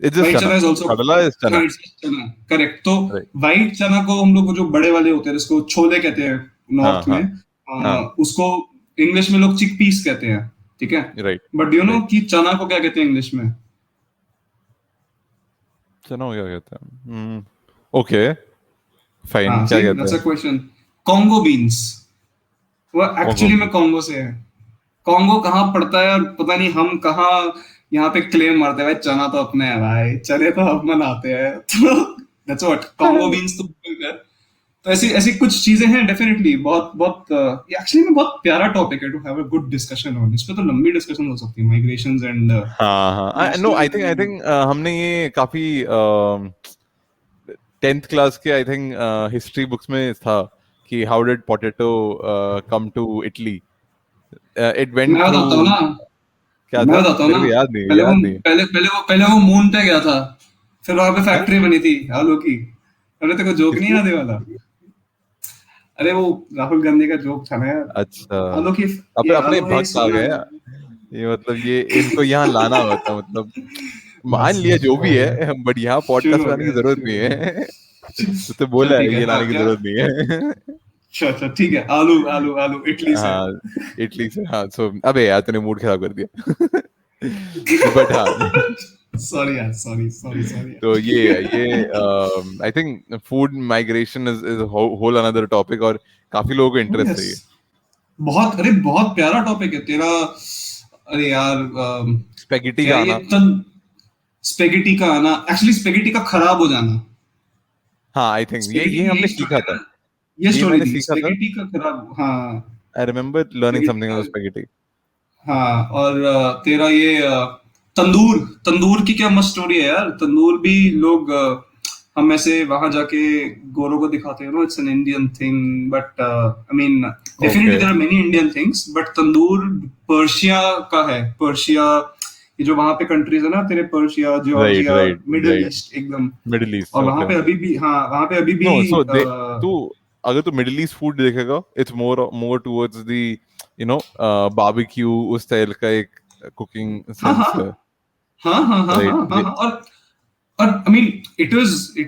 It's just white chana. चना is also, Kadala is chana. चना, करेक्ट। तो Right. व्हाइट चना को हम लोग जो बड़े वाले होते हैं, जिसको छोले कहते हैं हाँ नॉर्थ में, हाँ हाँ, उसको इंग्लिश में लोग चिक पीस कहते हैं, ठीक है। right but you know right. कि चना को क्या कहते हैं इंग्लिश में? चना क्या कहते हैं? Okay, fine. हाँ क्या सी कहते दैट्स अ हैं? क्वेश्चन। कॉन्गो बीन्स, वो Congo एक्चुअली में bean. कॉन्गो से है। कॉन्गो कहाँ पड़ता है, और पता नहीं हम कहाँ यहाँ पे क्लेम मारते हैं भाई चना तो अपने है भाई, चने तो हम बनाते हैं। तो दैट्स व्हाट कॉन्गो बीन्स तो Google कर। तो ऐसी ऐसी कुछ चीजें हैं डेफिनेटली, बहुत बहुत ये एक्चुअली में बहुत प्यारा टॉपिक है to have a good discussion on, इस पे तो लंबी डिस्कशन हो सकती है, माइग्रेशंस एंड हाँ हाँ, नो आई थिंक नेशनल। हमने ये काफी 10th क्लास के आई थिंक हिस्ट्री बुक्स में था कि how did potato come to Italy, it went मैं थ्रू, बताता हूँ ना, क्या मैं था बताता हूँ मेरे ना, को याद नहीं, याद नहीं पहले वो मून पे गया था, फिर वहां पे है। फैक्ट्री बनी थी आलू की। अरे तेरे को जोक नहीं किसकी? आने वाला? अरे वो राहुल गांधी का जोक था ना यार, अच्छा, आलू की, अपने ये अपने आलू है ये भक्त आ सोना गए। है। ये मतलब ये इनको यहाँ लाना होता, मतलब मान बस लिया बस जो हो भी गया, है, बट यहाँ शुरू पॉडकास्ट हो लाने की गया, जरूरत शुरू नहीं हो गया। है। तो चल बोला है ठीक है, ये हाँ लाने की क्या, जरूरत नहीं है। अच्छा अच्छा ठीक है, आलू आलू आलू इटली से। हाँ, इटली से, हाँ। सो अबे यार तूने मूड खराब कर दिया। बट हाँ, सॉरी यार, सॉरी सॉरी सॉरी तो यार। ये I think food migration is whole another topic, और काफी लोगों को इंटरेस्ट है यस, ये। बहुत, अरे बहुत प्यारा टॉपिक है तेरा। अरे यार स्पेगेटी क्या का ये आना। तन, स्पेगेटी का आना, एक्चुअली स्पेगेटी का खराब हो जाना। हाँ, आई थिंक स्पेगेटी ये की हमने यही स्टोरी सीखा है था, ना, ये ये स्टोरी मैंने थी सीखा था। स्पेगेटी का खराब, हाँ। I remember learning spaghetti something का, ऑफ स्पेगेटी। हाँ। और तेरा ये तंदूर, तंदूर की क्या मस्त स्टोरी है यार, तंदूर भी लोग हम ऐसे वहां जाके गोरों को दिखाते हैं ना, it's an Indian thing, but I mean definitely okay, there are many Indian things, but tandoor Persia का है, पर्शिया, ये जो वहां पे कंट्रीज है ना तेरे, Persia, right Georgia, right middle right, east एकदम। मिडिल ईस्ट, और वहां ओके पे ओके। अभी भी, हाँ वहां पे अभी भी नो, सो दे तू अगर तू मिडिल ईस्ट फूड देखेगा, it's more more towards the barbecue, उस स्टाइल का एक कुकिंग हाँ हाँ सेंस है। हाँ हाँ हाँ राइट, हाँ हाँ हाँ। और I mean it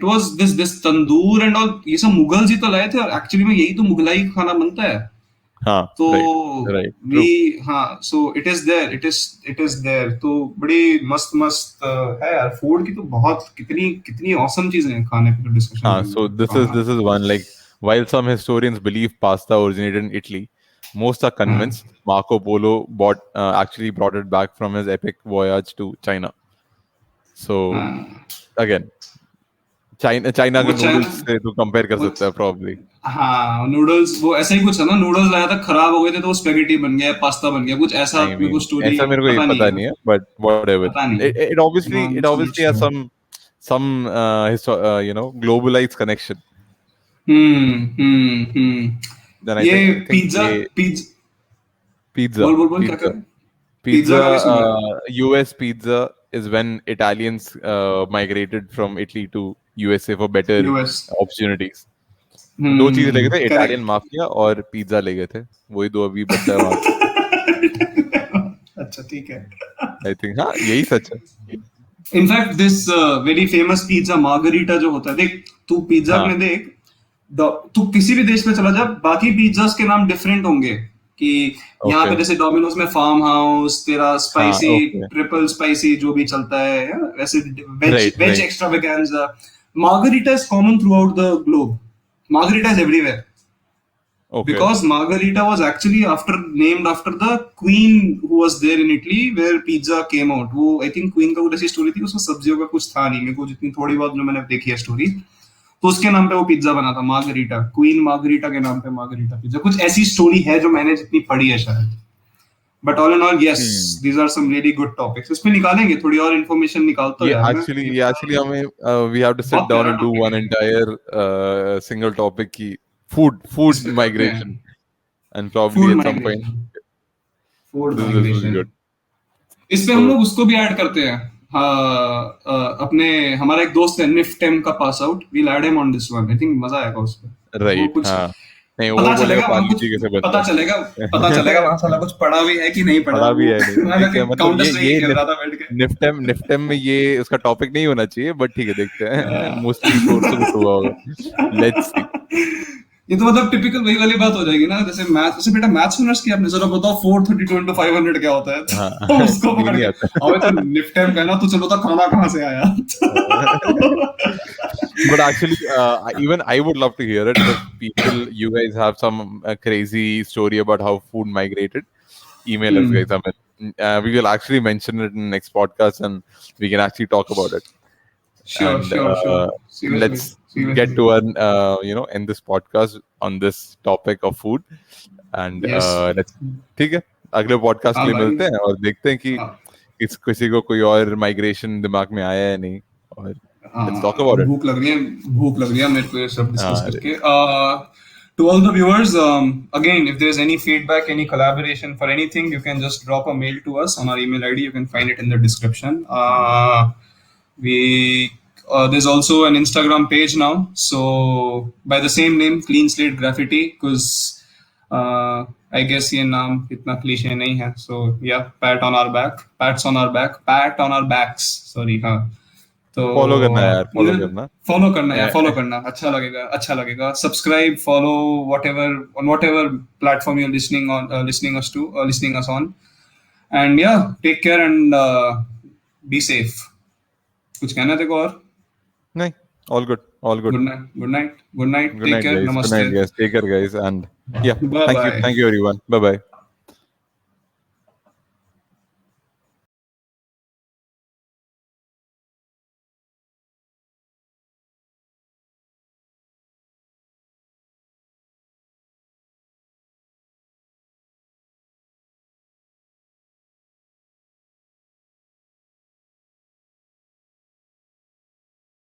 was this tandoor and all, ये सब मुगल्स ही तो लाए थे, और एक्चुअली में यही तो मुगलाई खाना बनता है। हाँ, तो राइट राइट, वी, ट्रू। हाँ सो इट इज देयर तो बड़ी मस्त मस्त है यार, फूड की तो बहुत, कितनी कितनी औसम चीजें हैं खाने पे, तो डिस्कशन हाँ, करने so को this is खाना। this is one, like, while some historians believe pasta originated in Italy, most are हाँ convinced Marco Polo actually brought it back from his epic voyage to China. So हाँ, again, China वो के China, noodles से तो compare कर वो, सकता है probably। हाँ नूडल्स, वो ऐसा ही कुछ है ना, नूडल्स लाया था खराब हो गए थे, तो वो स्पेगेटी बन गया, पास्ता बन गया, कुछ ऐसा I मेरे को mean, स्टोरी ऐसा मेरे को ये पता नहीं पता है, नहीं है, but whatever। पता नहीं It, है। it obviously हाँ it obviously has समझ। some globalized connection। Then I ये think I think पिज्जा, ये pizza बोल बोल बोल क्या कर pizza रहे हैं? पिज्जा Pizza, का भी सुना है। US pizza is when Italians migrated from Italy to USA for better US, opportunities। तो दो चीज ले गए थे, इटालियन करेक्ट। माफिया और पिज्जा ले गए थे, वही दो अभी बचा है वहां पे। अच्छा ठीक है। आई थिंक हाँ, यही सच है। In fact this very famous pizza margherita जो होता है, देख तू पिज्जा हाँ में देख, तू किसी भी देश में चला जा, बाकी पिज्जास के नाम डिफरेंट होंगे कि यहाँ ओके पे जैसे डोमिनोज में फार्म हाउस, तेरा हाँ स्पाइसी, ओके ट्रिपल स्पाइसी जो भी चलता है, वैसे veg right veg right extravaganza. Margarita is common throughout the globe, margarita is everywhere, okay because margarita was actually named after the queen who was there in Italy where pizza came out. वो I think queen का कुछ ऐसी story थी, उसमें सब्जियों का कुछ था नहीं, मेरे को जितनी थोड़ी बहुत जो मैंने देखी है स्टोरी, तो उसके नाम पे वो पिज्जा बना था मार्गरीटा, क्वीन मार्गरीटा के नाम पे मार्गरीटा पिज्जा, कुछ ऐसी स्टोरी है जो मैंने जितनी पढ़ी है शायद। But all in all yes, hmm these are some really good topics, इसमें निकालेंगे थोड़ी और इन्फॉर्मेशन, निकालता हूँ यार मैं ये एक्चुअली हमें वी हैव टू सिट बहुत डाउन प्यारा एंड डू टॉपिक वन है, एंटायर सिंगल टॉपिक की इस फूड पे करते माइग्रेशन हैं and probably food at some point migration, food this will be migration. good. इस पे हम So लोग उसको भी ऐड करते हैं, हाँ, अपने हमारा एक दोस्त है निफ्टेम का pass out, we'll add him on this one, I think मजा आएगा उस पे, वो right कुछ हाँ नहीं वो पता बोलेगा चलेगा वहां, पार्ले कुछ जी कैसे बनता पता चलेगा, पता है चलेगा वहां साला कुछ पढ़ा भी है कि नहीं पढ़ा, पढ़ा भी वो है नहीं वहां ठीक जाके है मतलब काउंटर स्ट्राइक ये खेल रहा था बैठ के। निफ्टेम में ये उसका टॉपिक नहीं होना चाहिए बट ठीक है देखते हैं मोस्टली सोर्स हुआ होगा लेट्स सी ये तो मतलब टिपिकल वही वाली बात हो जाएगी ना, जैसे मैथ, जैसे बेटा मैथ्स ऑनर्स किया आपने, जरा बताओ 432 into 500 क्या होता है, हाँ तो उसको ये पकड़ नहीं के आता अबे तो निफ्टेम कहना, तो चलो तो खाना कहाँ से आया। but actually even I would love to hear it if you guys have some crazy story about how food migrated. Email us guys. I mean, we will actually mention it in next podcast and we can actually talk about it. Sure, And sure, sure. Seriously, let's get seriously. to end this podcast on this topic of food. And Yes. let's ठीक है अगले podcast हाँ के लिए भाई, मिलते हैं और देखते हैं कि हाँ किसी को कोई और माइग्रेशन दिमाग में आया है नहीं और let's talk हाँ, about it. भूख लग रही है मेरे को ये सब डिस्कस हाँ करके। To all the viewers, again, if there's any feedback, any collaboration for anything, you can just drop a mail to us on our email ID. You can find it in the description. There's also an Instagram page now, so by the same name, Clean Slate Graffiti, because I guess ये नाम इतना cliché नहीं है. So yeah, pat on our back, pats on our back, pat on our backs. Sorry, हाँ. तो follow करना है यार फॉलो करना फॉलो करना या फॉलो करना, अच्छा लगेगा, अच्छा लगेगा। Subscribe, follow, whatever platform you're listening us on, and yeah, take care and be safe. कुछ कहना है तेरे को और? नहीं all good Good night, good night, good night. good Take night care. guys good Namaste. night guys take care guys and yeah Bye thank bye. you everyone bye bye